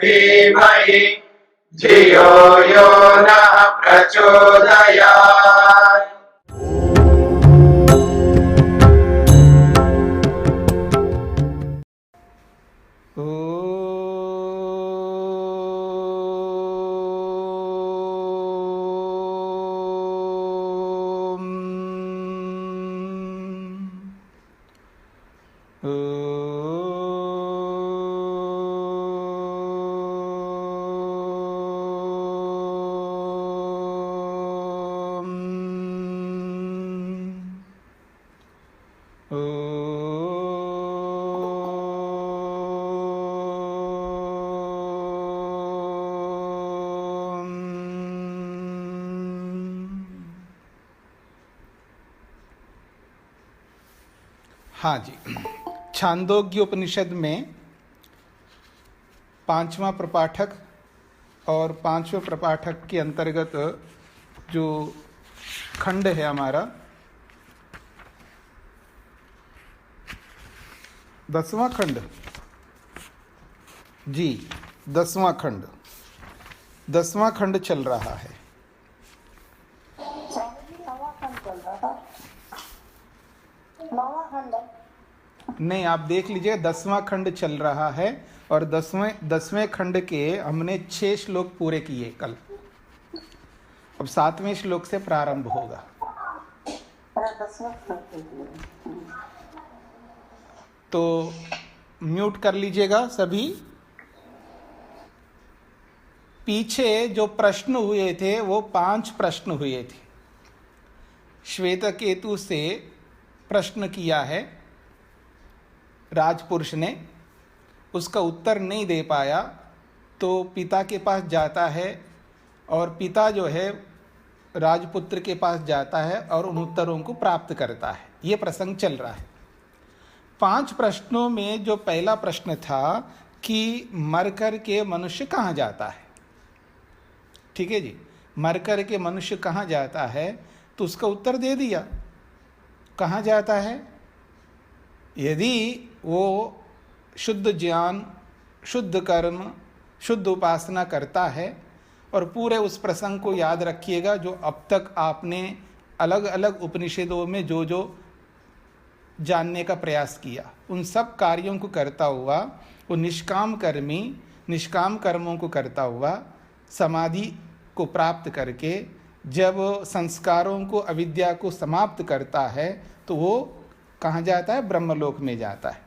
धीमहि धियो यो नः प्रचोदयात्। हाँ जी, छांदोग्य उपनिषद में 5वां प्रपाठक और 5वें प्रपाठक के अंतर्गत जो खंड है हमारा 10वां खंड, जी 10वां खंड, 10वां खंड चल रहा है। नहीं, आप देख लीजिए 10वां खंड चल रहा है और 10वें खंड के हमने 6 श्लोक पूरे किए कल। अब 7वें श्लोक से प्रारंभ होगा। तो म्यूट कर लीजिएगा सभी। पीछे जो प्रश्न हुए थे वो 5 प्रश्न हुए थे। श्वेतकेतु से प्रश्न किया है राजपुरुष ने, उसका उत्तर नहीं दे पाया तो पिता के पास जाता है और पिता जो है राजपुत्र के पास जाता है और उन उत्तरों को प्राप्त करता है। ये प्रसंग चल रहा है। 5 प्रश्नों में जो पहला प्रश्न था कि मर कर के मनुष्य कहाँ जाता है, ठीक है जी, मर कर के मनुष्य कहाँ जाता है, तो उसका उत्तर दे दिया। कहाँ जाता है? यदि वो शुद्ध ज्ञान, शुद्ध कर्म, शुद्ध उपासना करता है, और पूरे उस प्रसंग को याद रखिएगा जो अब तक आपने अलग अलग उपनिषदों में जो जो जानने का प्रयास किया, उन सब कार्यों को करता हुआ वो निष्काम कर्मी, निष्काम कर्मों को करता हुआ समाधि को प्राप्त करके जब संस्कारों को, अविद्या को समाप्त करता है तो वो कहाँ जाता है? ब्रह्मलोक में जाता है।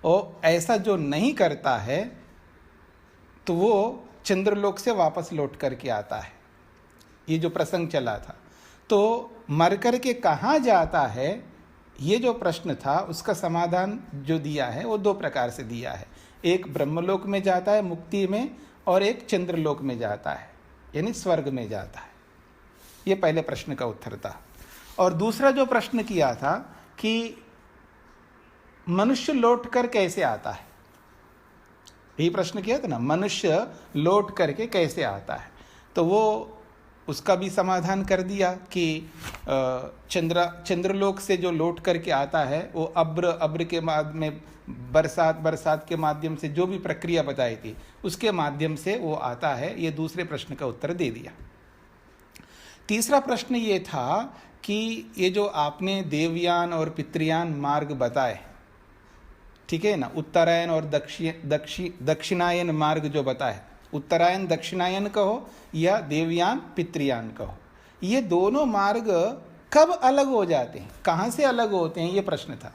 और ऐसा जो नहीं करता है तो वो चंद्रलोक से वापस लौट करके आता है। ये जो प्रसंग चला था, तो मर कर के कहाँ जाता है, ये जो प्रश्न था उसका समाधान जो दिया है वो 2 प्रकार से दिया है। एक ब्रह्मलोक में जाता है मुक्ति में, और एक चंद्रलोक में जाता है यानी स्वर्ग में जाता है। ये पहले प्रश्न का उत्तर था। और दूसरा जो प्रश्न किया था कि मनुष्य लौट कर कैसे आता है, यही प्रश्न किया था ना, मनुष्य लौट करके कैसे आता है। तो वो उसका भी समाधान कर दिया कि चंद्रलोक से जो लौट करके आता है वो अब्र के माध्यम में, बरसात के माध्यम से जो भी प्रक्रिया बताई थी उसके माध्यम से वो आता है। ये दूसरे प्रश्न का उत्तर दे दिया। तीसरा प्रश्न ये था कि ये जो आपने देवयान और पितृयान मार्ग बताए, ठीक है ना, उत्तरायण और दक्षिणायन मार्ग जो बताए, उत्तरायण दक्षिणायन कहो या देवयान पितृयान कहो, ये दोनों मार्ग कब अलग हो जाते हैं, कहाँ से अलग होते हैं, ये प्रश्न था।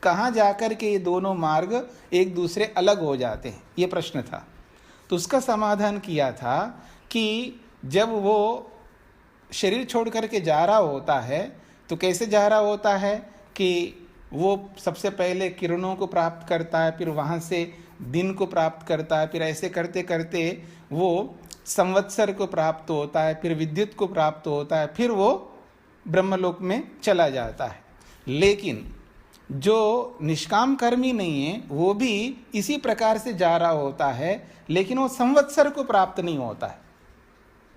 कहाँ जाकर के ये दोनों मार्ग एक दूसरे अलग हो जाते हैं, ये प्रश्न था। तो उसका समाधान किया था कि जब वो शरीर छोड़ करके जा रहा होता है तो कैसे जा रहा होता है कि वो सबसे पहले किरणों को प्राप्त करता है, फिर वहाँ से दिन को प्राप्त करता है, फिर ऐसे करते करते वो संवत्सर को प्राप्त होता है, फिर विद्युत को प्राप्त होता है, फिर वो ब्रह्मलोक में चला जाता है। लेकिन जो निष्काम कर्मी नहीं है वो भी इसी प्रकार से जा रहा होता है, लेकिन वो संवत्सर को प्राप्त नहीं होता है।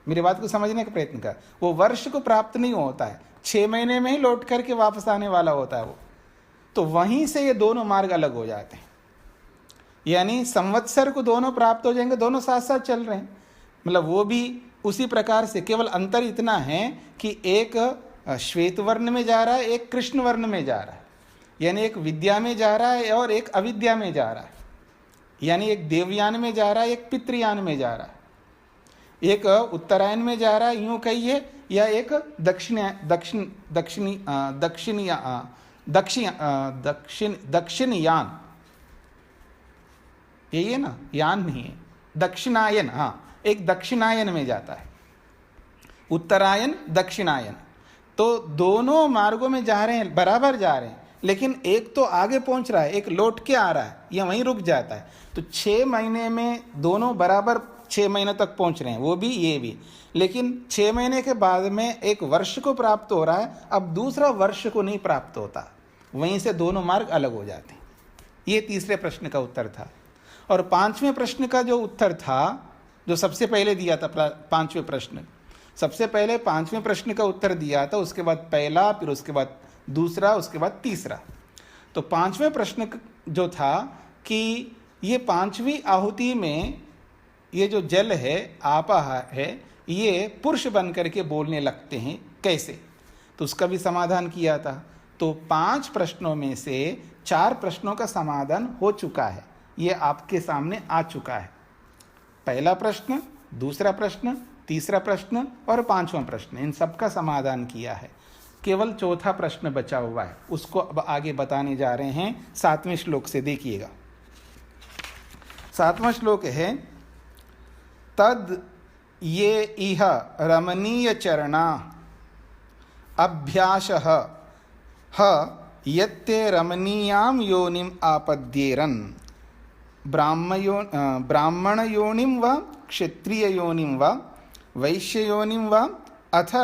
मेरी बात को समझने का प्रयत्न कर, वो वर्ष को प्राप्त नहीं होता है, 6 महीने में ही लौट करके वापस आने वाला होता है वो। तो वहीं से ये दोनों मार्ग अलग हो जाते हैं। यानी संवत्सर को दोनों प्राप्त हो जाएंगे, दोनों साथ साथ चल रहे हैं। मतलब वो भी उसी प्रकार से, केवल अंतर इतना है कि एक श्वेत वर्ण में जा रहा है, एक कृष्ण वर्ण में जा रहा है। यानी एक विद्या में जा रहा है और एक अविद्या में जा रहा है। यानी एक देवयान में जा रहा है, एक पितृयान में जा रहा है, एक उत्तरायण में जा रहा है यूं कहिए, या एक दक्षिणयान, यही है ना, यान नहीं है, दक्षिणायन, हाँ, एक दक्षिणायन में जाता है, उत्तरायण दक्षिणायन। तो दोनों मार्गों में जा रहे हैं, बराबर जा रहे हैं, लेकिन एक तो आगे पहुंच रहा है, एक लौट के आ रहा है या वहीं रुक जाता है। तो 6 महीने में दोनों बराबर 6 महीने तक पहुंच रहे हैं, वो भी ये भी। लेकिन 6 महीने के बाद में एक वर्ष को प्राप्त हो रहा है, अब दूसरा वर्ष को नहीं प्राप्त होता, वहीं से दोनों मार्ग अलग हो जाते हैं। ये तीसरे प्रश्न का उत्तर था। और 5वें प्रश्न का जो उत्तर था, जो सबसे पहले दिया था, 5वें प्रश्न, सबसे पहले 5वें प्रश्न का उत्तर दिया था, उसके बाद पहला, फिर उसके बाद दूसरा, उसके बाद तीसरा। तो 5वें प्रश्न जो था कि ये 5वीं आहुति में ये जो जल है, आपा है, ये पुरुष बन करके बोलने लगते हैं, कैसे? तो उसका भी समाधान किया था। तो 5 प्रश्नों में से 4 प्रश्नों का समाधान हो चुका है, ये आपके सामने आ चुका है। पहला प्रश्न, दूसरा प्रश्न, तीसरा प्रश्न और 5वां प्रश्न, इन सब का समाधान किया है। केवल चौथा प्रश्न बचा हुआ है, उसको अब आगे बताने जा रहे हैं 7वें श्लोक से। देखिएगा, 7वां श्लोक है, तद ये इह रमणीय चरणा अभ्यासः ह यत्ते रमणीयां योनिम आपद्येरन् ब्राह्मण योनिम व क्षत्रिय योनिम व वैश्य योनिम व अथ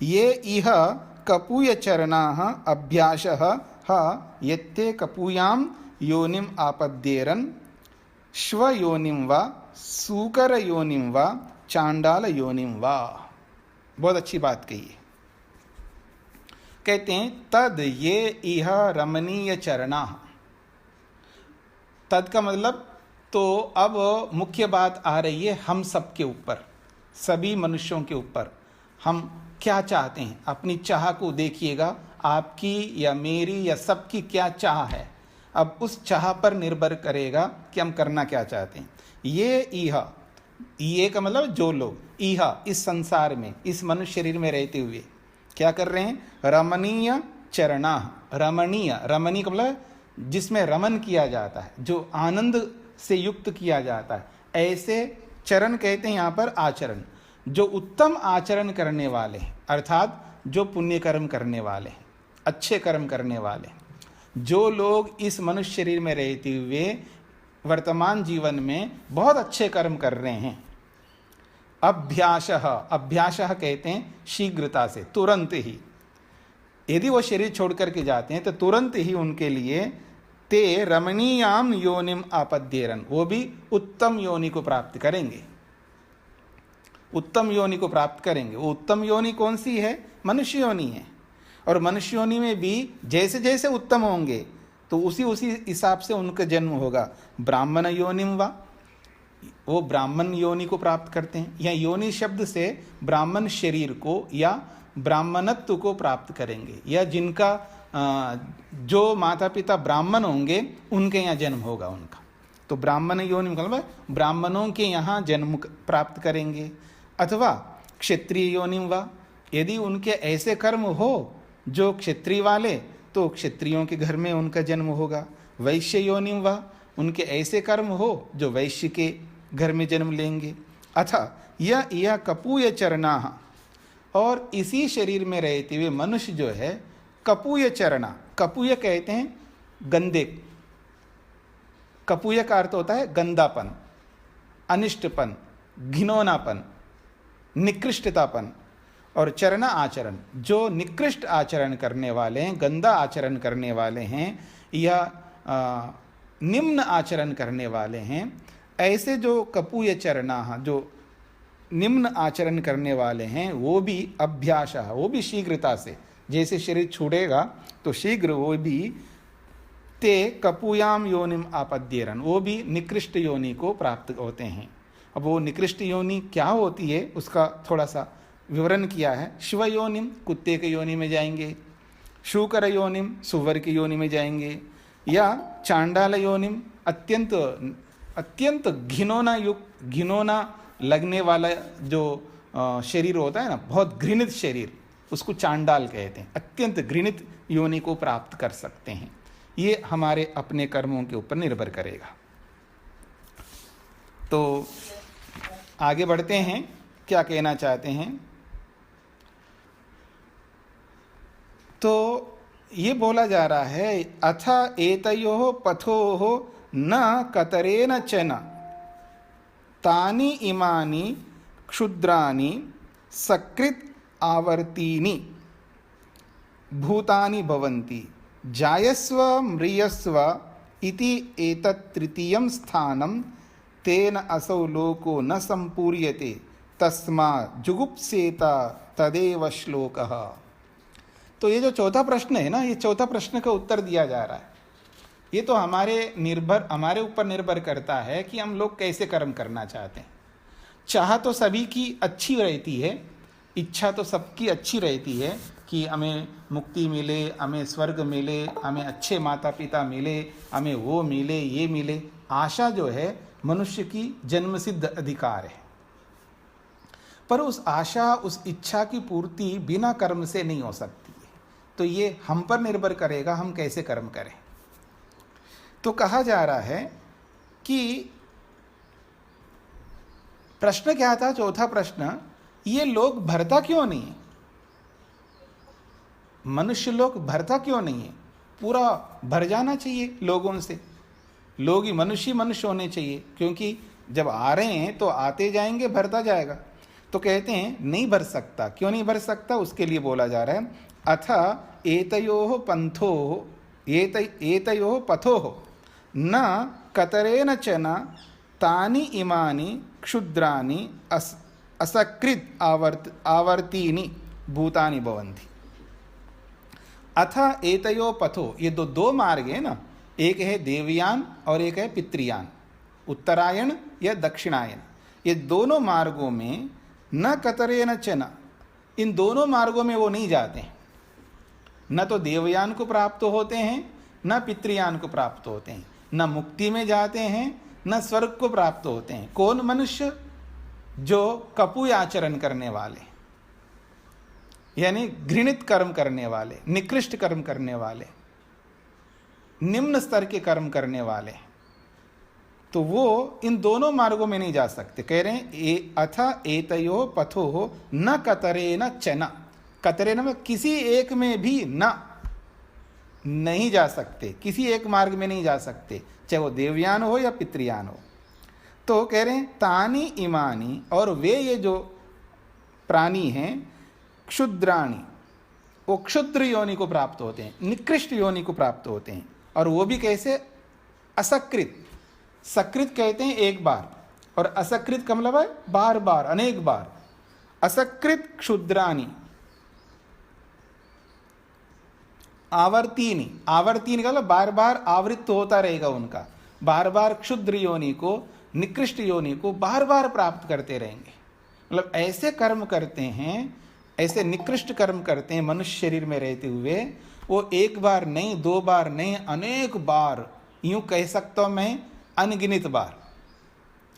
ये इह कपूय चरणाः अभ्यासः ह यत्ते कपूयां योनिम आपद्येरन् श्व योनिम व सूकर योनिम व चांडाल योनिम व। बहुत अच्छी बात कही है। कहते हैं तद ये इह रमणीय चरणा। तद का मतलब, तो अब मुख्य बात आ रही है हम सब के ऊपर, सभी मनुष्यों के ऊपर। हम क्या चाहते हैं, अपनी चाह को देखिएगा, आपकी या मेरी या सबकी क्या चाह है। अब उस चाह पर निर्भर करेगा कि हम करना क्या चाहते हैं। ये का मतलब जो लोग, इस संसार में, इस मनुष्य शरीर में रहते हुए क्या कर रहे हैं, रमणीय चरणा। रमणीय, रमणीय का मतलब जिसमें रमन किया जाता है, जो आनंद से युक्त किया जाता है, ऐसे चरण कहते हैं यहाँ पर आचरण। जो उत्तम आचरण करने वाले हैं, अर्थात जो पुण्य कर्म करने वाले हैं, अच्छे कर्म करने वाले हैं, जो लोग इस मनुष्य शरीर में रहते हुए वर्तमान जीवन में बहुत अच्छे कर्म कर रहे हैं। अभ्यासः, अभ्यासः कहते हैं शीघ्रता से, तुरंत ही। यदि वो शरीर छोड़ करके जाते हैं तो तुरंत ही उनके लिए ते रमणीयाम योनिम आपद्येरन्, वो भी उत्तम योनि को प्राप्त करेंगे, उत्तम योनि को प्राप्त करेंगे। वो उत्तम योनि कौन सी है, मनुष्य योनि है। और मनुष्य योनि में भी जैसे जैसे उत्तम होंगे तो उसी हिसाब से उनका जन्म होगा। ब्राह्मण योनिम वा, वो ब्राह्मण योनि को प्राप्त करते हैं। या योनि शब्द से ब्राह्मण शरीर को या ब्राह्मणत्व को प्राप्त करेंगे, या जिनका जो माता पिता ब्राह्मण होंगे उनके यहाँ जन्म होगा उनका। तो ब्राह्मण योनि मतलब ब्राह्मणों के यहाँ जन्म प्राप्त करेंगे। अथवा क्षत्रिय योनिम वा, यदि उनके ऐसे कर्म हो जो क्षत्रिय वाले, तो क्षत्रियों के घर में उनका जन्म होगा। वैश्य योनिम वा, उनके ऐसे कर्म हो जो वैश्य के घर में जन्म लेंगे। अथा यह कपूय चरणा, और इसी शरीर में रहते हुए मनुष्य जो है कपूय चरणा, कपूय कहते हैं गंदे, कपूय का अर्थ होता है गंदापन, अनिष्टपन, घिनौनापन, निकृष्टतापन। और चरण आचरण, जो निकृष्ट आचरण करने वाले हैं, गंदा आचरण करने वाले हैं या निम्न आचरण करने वाले हैं, ऐसे जो कपूय चरणा, जो निम्न आचरण करने वाले हैं, वो भी अभ्यास, वो भी शीघ्रता से, जैसे शरीर छूटेगा तो शीघ्र वो भी ते कपूयाम योनिम आपद्येरन, वो भी निकृष्ट योनि को प्राप्त होते हैं। अब वो निकृष्ट योनि क्या होती है उसका थोड़ा सा विवरण किया है। शिव योनिम, कुत्ते के योनि में जाएंगे, शूकर योनिम, सुवर की योनि में जाएंगे, या चांडाल योनिम, अत्यंत घिनौना लगने वाला जो शरीर होता है ना, बहुत घृणित शरीर, उसको चांडाल कहते हैं। अत्यंत घृणित योनि को प्राप्त कर सकते हैं। ये हमारे अपने कर्मों के ऊपर निर्भर करेगा। तो आगे बढ़ते हैं, क्या कहना चाहते हैं। तो ये बोला जा रहा है, अथ एतयोः पथोः न कतरेन चन तानि इमानि क्षुद्रानि सकृत आवर्तीनि भूतानि भवन्ति जायस्व म्रियस्व इति एतत् तृतीयं स्थानं तेन असौ लोको न संपूर्यते तस्मात् जुगुप्सेत तदेव श्लोकः। तो ये जो चौथा प्रश्न है ना, ये चौथा प्रश्न का उत्तर दिया जा रहा है। ये तो हमारे ऊपर निर्भर करता है कि हम लोग कैसे कर्म करना चाहते हैं। चाह तो सभी की अच्छी रहती है, इच्छा तो सबकी अच्छी रहती है कि हमें मुक्ति मिले, हमें स्वर्ग मिले, हमें अच्छे माता पिता मिले, हमें वो मिले, ये मिले। आशा जो है मनुष्य की जन्मसिद्ध अधिकार है, पर उस आशा, उस इच्छा की पूर्ति बिना कर्म से नहीं हो सकती है। तो ये हम पर निर्भर करेगा, हम कैसे कर्म करें। तो कहा जा रहा है कि प्रश्न क्या था, चौथा प्रश्न, ये लोग भरता क्यों नहीं है, मनुष्य लोग भरता क्यों नहीं है। पूरा भर जाना चाहिए लोगों से, लोग ही मनुष्य होने चाहिए, क्योंकि जब आ रहे हैं तो आते जाएंगे, भरता जाएगा। तो कहते हैं नहीं भर सकता। क्यों नहीं भर सकता, उसके लिए बोला जा रहा है, अथ एतयोः पथोः न कतरेन चन तानि इमानि क्षुद्रानि असकृत आवर्तीनि भूतानि भवन्ति। अथ एतयो पथो, ये दो मार्ग है ना, एक है देवयान और एक है पितृयान, उत्तरायण या दक्षिणायन। ये दोनों मार्गों में न कतरेन चन, इन दोनों मार्गों में वो नहीं जाते हैं। न तो देवयान को प्राप्त होते हैं, न पितृयान को प्राप्त होते हैं, न मुक्ति में जाते हैं, न स्वर्ग को प्राप्त होते हैं। कौन मनुष्य, जो कपूय आचरण करने वाले, यानी घृणित कर्म करने वाले, निकृष्ट कर्म करने वाले, निम्न स्तर के कर्म करने वाले, तो वो इन दोनों मार्गों में नहीं जा सकते। कह रहे हैं अथ एतयो पथो न कतरेन चन, कतरेन में किसी एक में भी नहीं जा सकते, किसी एक मार्ग में नहीं जा सकते, चाहे वो देवयान हो या पितृयान हो। तो कह रहे हैं तानी इमानी, और वे ये जो प्राणी हैं, क्षुद्राणी, वो क्षुद्र योनि को प्राप्त होते हैं, निकृष्ट योनि को प्राप्त होते हैं। और वो भी कैसे, असकृत। सकृत कहते हैं एक बार, और असकृत का मतलब है बार बार, अनेक बार। असकृत क्षुद्रानी आवर्तीनी, आवर्तीनी का मतलब बार बार आवृत्त होता रहेगा उनका, बार बार क्षुद्र योनि को, निकृष्ट योनि को बार बार प्राप्त करते रहेंगे। मतलब ऐसे कर्म करते हैं, ऐसे निकृष्ट कर्म करते हैं मनुष्य शरीर में रहते हुए, वो एक बार नहीं, दो बार नहीं, अनेक बार, यूं कह सकता हूं मैं अनगिनत बार,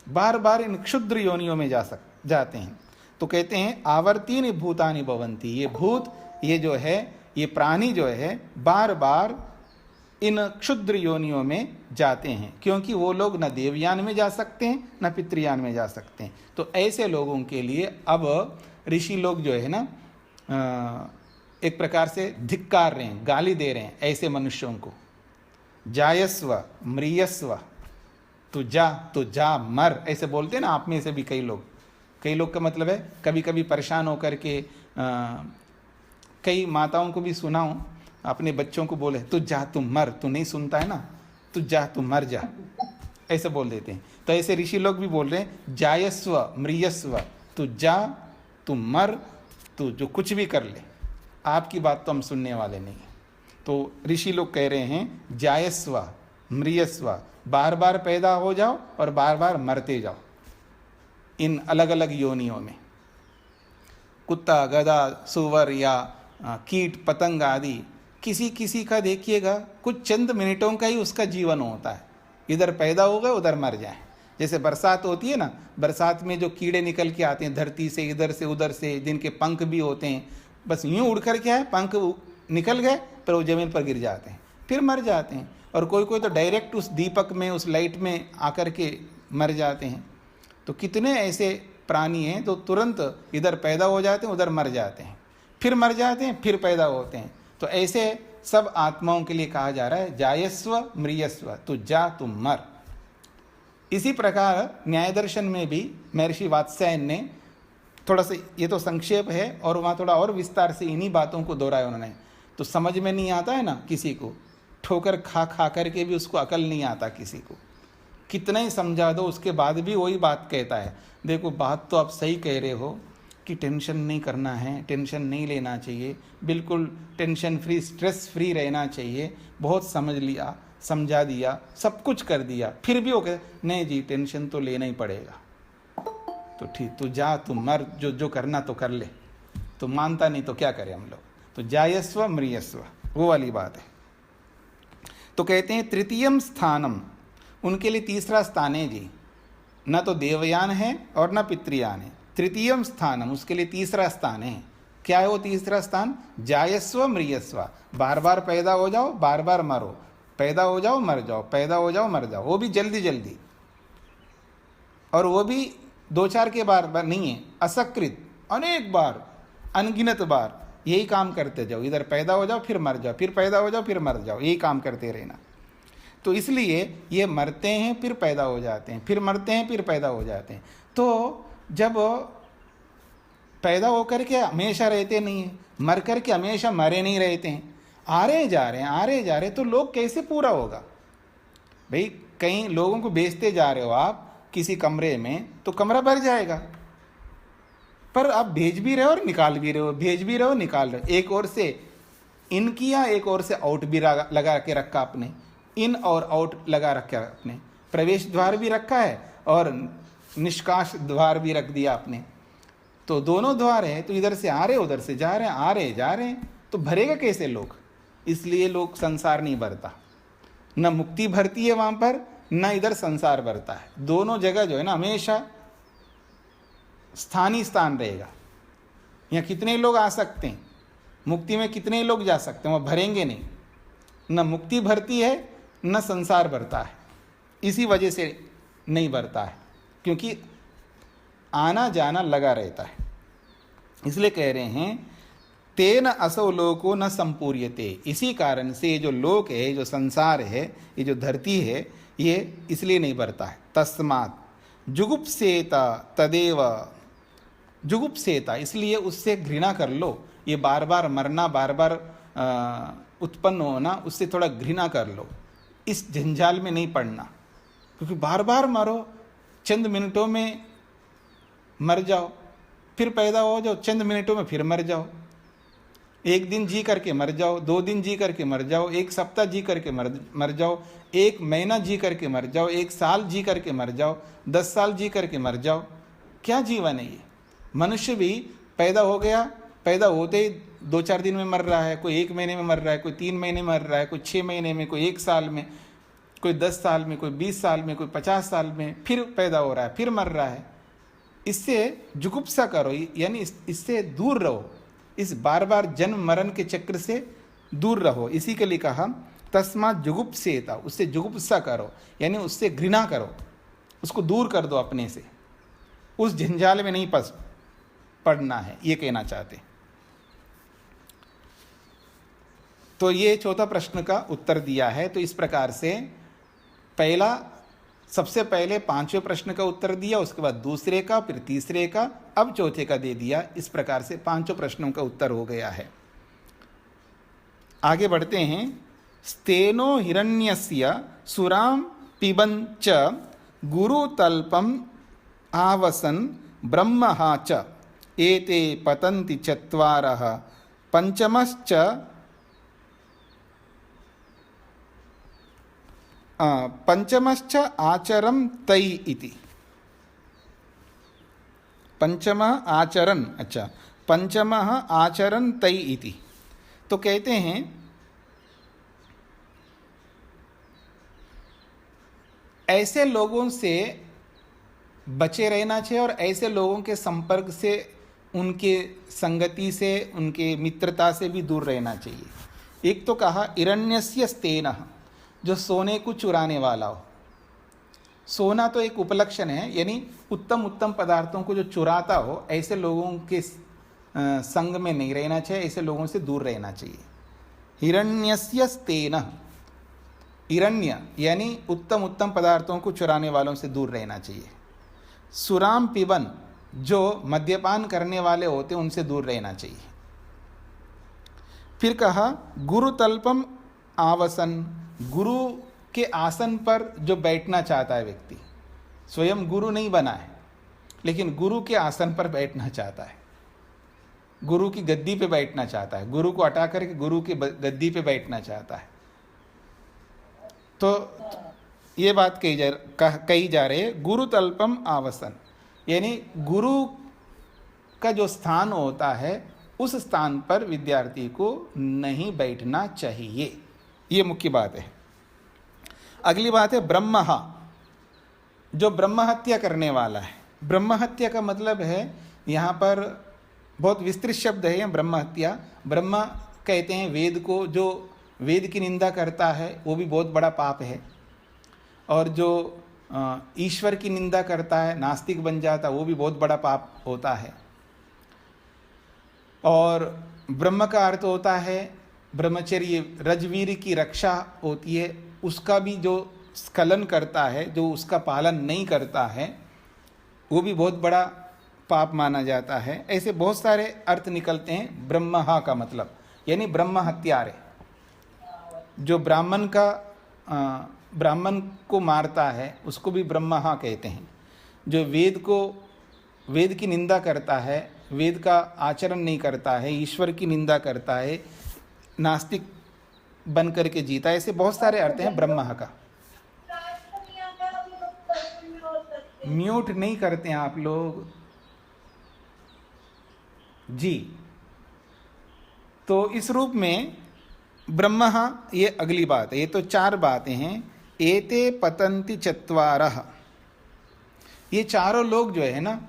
बार बार इन क्षुद्र योनियों में जाते हैं। तो कहते हैं आवर्तीनि भूतानि भवन्ति, ये भूत, ये जो है, ये प्राणी जो है बार बार इन क्षुद्र योनियों में जाते हैं, क्योंकि वो लोग न देवयान में जा सकते हैं न पितृयान में जा सकते हैं। तो ऐसे लोगों के लिए अब ऋषि लोग जो है ना, एक प्रकार से धिक्कार रहे हैं, गाली दे रहे हैं ऐसे मनुष्यों को। जायस्व म्रियस्व, तू जा मर, ऐसे बोलते हैं ना आप में से भी कई लोग का मतलब है, कभी कभी परेशान होकर के कई माताओं को भी सुनाऊं, अपने बच्चों को बोले तू जा तू मर, तू नहीं सुनता है ना, तू जा तू मर जा, ऐसे बोल देते हैं। तो ऐसे ऋषि लोग भी बोल रहे हैं जायस्व म्रियस्व, तू जा तू मर, तू जो कुछ भी कर ले, आपकी बात तो हम सुनने वाले नहीं हैं। तो ऋषि लोग कह रहे हैं जायस्व म्रियस्व, बार बार पैदा हो जाओ और बार बार मरते जाओ इन अलग अलग योनियों में। कुत्ता, गधा, सुअर या कीट पतंग आदि किसी किसी का देखिएगा कुछ चंद मिनटों का ही उसका जीवन होता है, इधर पैदा हो गए उधर मर जाए। जैसे बरसात होती है ना, बरसात में जो कीड़े निकल के आते हैं धरती से, इधर से उधर से, जिनके पंख भी होते हैं, बस यूं उड़ कर क्या है पंख निकल गए पर वो जमीन पर गिर जाते हैं, फिर मर जाते हैं। और कोई कोई तो डायरेक्ट उस दीपक में, उस लाइट में आकर के मर जाते हैं। तो कितने ऐसे प्राणी हैं तो तुरंत इधर पैदा हो जाते हैं उधर मर जाते हैं, फिर मर जाते हैं फिर पैदा होते हैं। तो ऐसे सब आत्माओं के लिए कहा जा रहा है जायस्व म्रियस्व, तू जा तू मर। इसी प्रकार न्याय दर्शन में भी महर्षि वात्स्यायन ने थोड़ा सा, ये तो संक्षेप है और वहाँ थोड़ा और विस्तार से इन्हीं बातों को दोहराया उन्होंने। तो समझ में नहीं आता है ना, किसी को ठोकर खा खा करके भी उसको अकल नहीं आता, किसी को कितना ही समझा दो उसके बाद भी वही बात कहता है। देखो बात तो आप सही कह रहे हो कि टेंशन नहीं करना है, टेंशन नहीं लेना चाहिए, बिल्कुल टेंशन फ्री, स्ट्रेस फ्री रहना चाहिए, बहुत समझ लिया, समझा दिया, सब कुछ कर दिया, फिर भी वो कहते नहीं जी टेंशन तो लेना ही पड़ेगा। तो ठीक, तू जा तू मर, जो जो करना तो कर ले। तो मानता नहीं तो क्या करें हम लोग। तो जायस्व म्रियस्व वो वाली बात है। तो कहते हैं तृतीयम स्थानम, उनके लिए तीसरा स्थान है जी, न तो देवयान है और न पितृयान है। तृतीयम स्थानम, उसके लिए तीसरा स्थान है। क्या है वो तीसरा स्थान? जायस्व म्रियस्व, बार बार पैदा हो जाओ बार बार मरो, पैदा हो जाओ मर जाओ, पैदा हो जाओ मर जाओ, वो भी जल्दी जल्दी, और वो भी दो चार के बार नहीं है, असकृत अनेक बार, अनगिनत बार यही काम करते जाओ, इधर पैदा हो जाओ फिर मर जाओ, फिर पैदा हो जाओ फिर मर जाओ, यही काम करते रहना। तो इसलिए ये मरते हैं फिर पैदा हो जाते हैं, फिर मरते हैं फिर पैदा हो जाते हैं। तो जब पैदा होकर के हमेशा रहते नहीं हैं, मर कर के हमेशा मरे नहीं रहते हैं, आ रहे जा रहे हैं आ रहे जा रहे हैं, तो लोग कैसे पूरा होगा भाई? कहीं लोगों को बेचते जा रहे हो आप किसी कमरे में तो कमरा भर जाएगा, पर आप भेज भी रहे हो और निकाल भी रहे हो, भेज भी रहे हो निकाल रहे हो। एक ओर से इन किया, एक ओर से आउट भी लगा के रखा आपने, इन और आउट लगा रखा आपने, प्रवेश द्वार भी रखा है और निष्कास द्वार भी रख दिया आपने। तो दोनों द्वार है, तो इधर से आ रहे उधर से जा रहे हैं, आ रहे जा रहे हैं, तो भरेगा कैसे लोग? इसलिए लोग संसार नहीं भरता, न मुक्ति भरती है वहाँ पर, न इधर संसार भरता है। दोनों जगह जो है ना हमेशा स्थानीय स्थान रहेगा। यहाँ कितने लोग आ सकते हैं, मुक्ति में कितने लोग जा सकते हैं, वह भरेंगे नहीं। न मुक्ति भरती है न संसार भरता है, इसी वजह से नहीं भरता है, क्योंकि आना जाना लगा रहता है। इसलिए कह रहे हैं तेन असौ लोको न संपूर्यते, इसी कारण से ये जो लोक है, जो संसार है, ये जो धरती है, ये इसलिए नहीं भरता है। तस्मात् जुगुप्सेता तदेव, जुगुप्सेता इसलिए उससे घृणा कर लो, ये बार बार मरना, बार बार उत्पन्न होना, उससे थोड़ा घृणा कर लो, इस जंजाल में नहीं पड़ना। क्योंकि बार बार मरो, चंद मिनटों में मर जाओ, फिर पैदा हो जाओ, चंद मिनटों में फिर मर जाओ, एक दिन जी करके मर जाओ, 2 दिन जी करके मर जाओ, 1 सप्ताह जी करके मर जाओ, 1 महीना जी करके मर जाओ, 1 साल जी करके मर जाओ, 10 साल जी करके मर जाओ। क्या जीवन है ये? मनुष्य भी पैदा हो गया, पैदा होते ही 2-4 दिन में मर रहा है, कोई 1 महीने में मर रहा है, कोई 3 महीने में मर रहा है, कोई 6 महीने में, कोई 1 साल में, कोई 10 साल में, कोई 20 साल में, कोई 50 साल में, फिर पैदा हो रहा है, फिर मर रहा है। इससे जुगुप्सा करो, यानी इससे दूर रहो, इस बार बार जन्म मरण के चक्र से दूर रहो। इसी के लिए कहा तस्मात् जुगुप्सेता, उससे जुगुप्सा करो, यानी उससे घृणा करो, उसको दूर कर दो अपने से, उस जंजाल में नहीं पड़ना है, ये कहना चाहते। तो ये चौथा प्रश्न का उत्तर दिया है। तो इस प्रकार से पहला, सबसे पहले 5वें प्रश्न का उत्तर दिया, उसके बाद दूसरे का, फिर तीसरे का, अब चौथे का दे दिया। इस प्रकार से 5 प्रश्नों का उत्तर हो गया है। आगे बढ़ते हैं। स्तेनो हिरण्यस्य सुराम पिबंच गुरुतल्पम आवसन ब्रह्महा च एते पतन्ति चत्वारः पंचमश्च पंचमश्च आचरम तई इति। पंचमः आचरन, अच्छा, पंचमः आचरन तई इति। तो कहते हैं ऐसे लोगों से बचे रहना चाहिए और ऐसे लोगों के संपर्क से, उनके संगति से, उनके मित्रता से भी दूर रहना चाहिए। एक तो कहा हिरण्यस्य स्तेनः, जो सोने को चुराने वाला हो। सोना तो एक उपलक्षण है, यानी उत्तम उत्तम पदार्थों को जो चुराता हो, ऐसे लोगों के संग में नहीं रहना चाहिए, ऐसे लोगों से दूर रहना चाहिए। हिरण्यस्य स्तेनः, हिरण्य यानी उत्तम उत्तम पदार्थों को चुराने वालों से दूर रहना चाहिए। सुराम पिबन, जो मद्यपान करने वाले होते हैं उनसे दूर रहना चाहिए। फिर कहा गुरु तल्पम आवसन, गुरु के आसन पर जो बैठना चाहता है व्यक्ति, स्वयं गुरु नहीं बना है लेकिन गुरु के आसन पर बैठना चाहता है, गुरु की गद्दी पे बैठना चाहता है, गुरु को हटा करके गुरु की गद्दी पे बैठना चाहता है। तो ये बात कही जा रही है, गुरु तल्पम आवसन, यानी गुरु का जो स्थान होता है उस स्थान पर विद्यार्थी को नहीं बैठना चाहिए। ये मुख्य बात है। अगली बात है ब्रह्महा, जो ब्रह्म हत्या करने वाला है। ब्रह्म हत्या का मतलब है, यहाँ पर बहुत विस्तृत शब्द है ब्रह्म हत्या। ब्रह्म कहते हैं वेद को, जो वेद की निंदा करता है वो भी बहुत बड़ा पाप है, और जो ईश्वर की निंदा करता है, नास्तिक बन जाता, वो भी बहुत बड़ा पाप होता है। और ब्रह्म का अर्थ होता है ब्रह्मचर्य, रजवीर की रक्षा होती है, उसका भी जो स्खलन करता है, जो उसका पालन नहीं करता है, वो भी बहुत बड़ा पाप माना जाता है। ऐसे बहुत सारे अर्थ निकलते हैं ब्रह्महा का मतलब, यानी ब्रह्म हत्यारे, जो ब्राह्मण को मारता है उसको भी ब्रह्महा कहते हैं। जो वेद की निंदा करता है, वेद का आचरण नहीं करता है, ईश्वर की निंदा करता है, नास्तिक बन करके जीता है, ऐसे बहुत सारे अर्थ हैं ब्रह्महा का। म्यूट नहीं करते हैं आप लोग जी। तो इस रूप में ब्रह्महा, ये अगली बात है। ये तो 4 बातें हैं। एते पतंति चत्वारः, ये चारों लोग जो है ना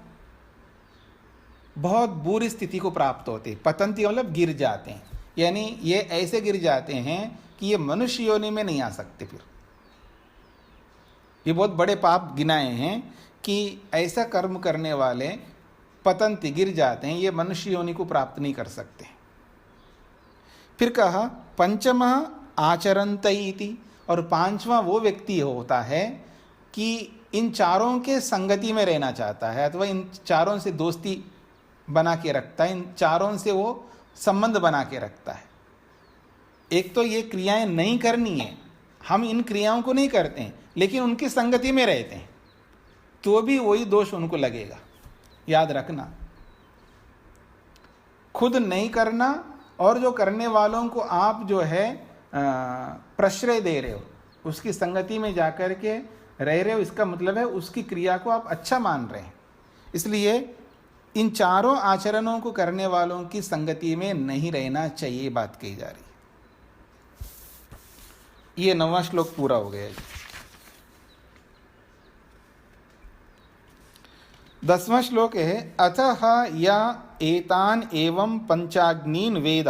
बहुत बुरी स्थिति को प्राप्त होते। पतंति मतलब गिर जाते हैं, यानी ये ऐसे गिर जाते हैं कि ये मनुष्य योनि में नहीं आ सकते। फिर ये बहुत बड़े पाप गिनाए हैं कि ऐसा कर्म करने वाले पतंति गिर जाते हैं, ये मनुष्य योनि को प्राप्त नहीं कर सकते। फिर कहा पंचमः आचरन्ति इति, और 5वां वो व्यक्ति होता है कि इन चारों के संगति में रहना चाहता है, अथवा इन चारों से दोस्ती बना के रखता है, इन चारों से वो संबंध बना के रखता है। एक तो ये क्रियाएं नहीं करनी है, हम इन क्रियाओं को नहीं करते हैं, लेकिन उनकी संगति में रहते हैं, तो भी वही दोष उनको लगेगा। याद रखना, खुद नहीं करना और जो करने वालों को आप जो है प्रश्रय दे रहे हो, उसकी संगति में जाकर के रह रहे हो, इसका मतलब है उसकी क्रिया को आप अच्छा मान रहे हैं। इसलिए इन चारों आचरणों को करने वालों की संगति में नहीं रहना चाहिए, बात कही जा रही है। ये 9वां श्लोक पूरा हो गया। 10वां श्लोक है अतः या एतान एवं पंचाग्नीन वेद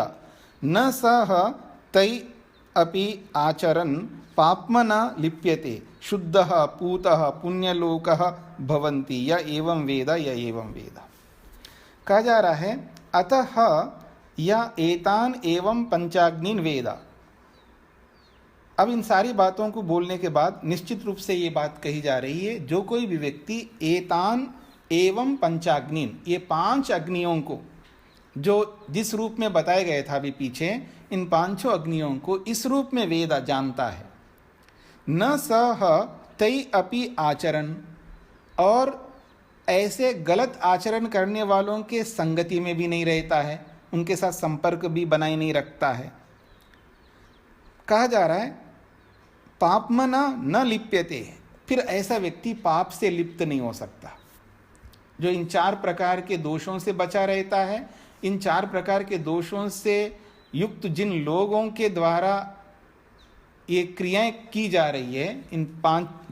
न सह तै अपि आचरन् पाप्मना लिप्यते शुद्धः पूतः पुण्यलोकः भवन्ति य एवं वेद य एवं वेद। कहा जा रहा है अतः या एतान एवं पंचाग्नीन वेद। अब इन सारी बातों को बोलने के बाद निश्चित रूप से ये बात कही जा रही है, जो कोई भी व्यक्ति एतान एवं पंचाग्निन, ये 5 अग्नियों को जो जिस रूप में बताए गए था अभी पीछे, इन 5 अग्नियों को इस रूप में वेद जानता है। न सह तै अपि आचरण, और ऐसे गलत आचरण करने वालों के संगति में भी नहीं रहता है, उनके साथ संपर्क भी बनाए नहीं रखता है। कहा जा रहा है पापमना न लिप्यते, फिर ऐसा व्यक्ति पाप से लिप्त नहीं हो सकता। जो इन 4 प्रकार के दोषों से बचा रहता है, इन 4 प्रकार के दोषों से युक्त जिन लोगों के द्वारा ये क्रियाएं की जा रही है, इन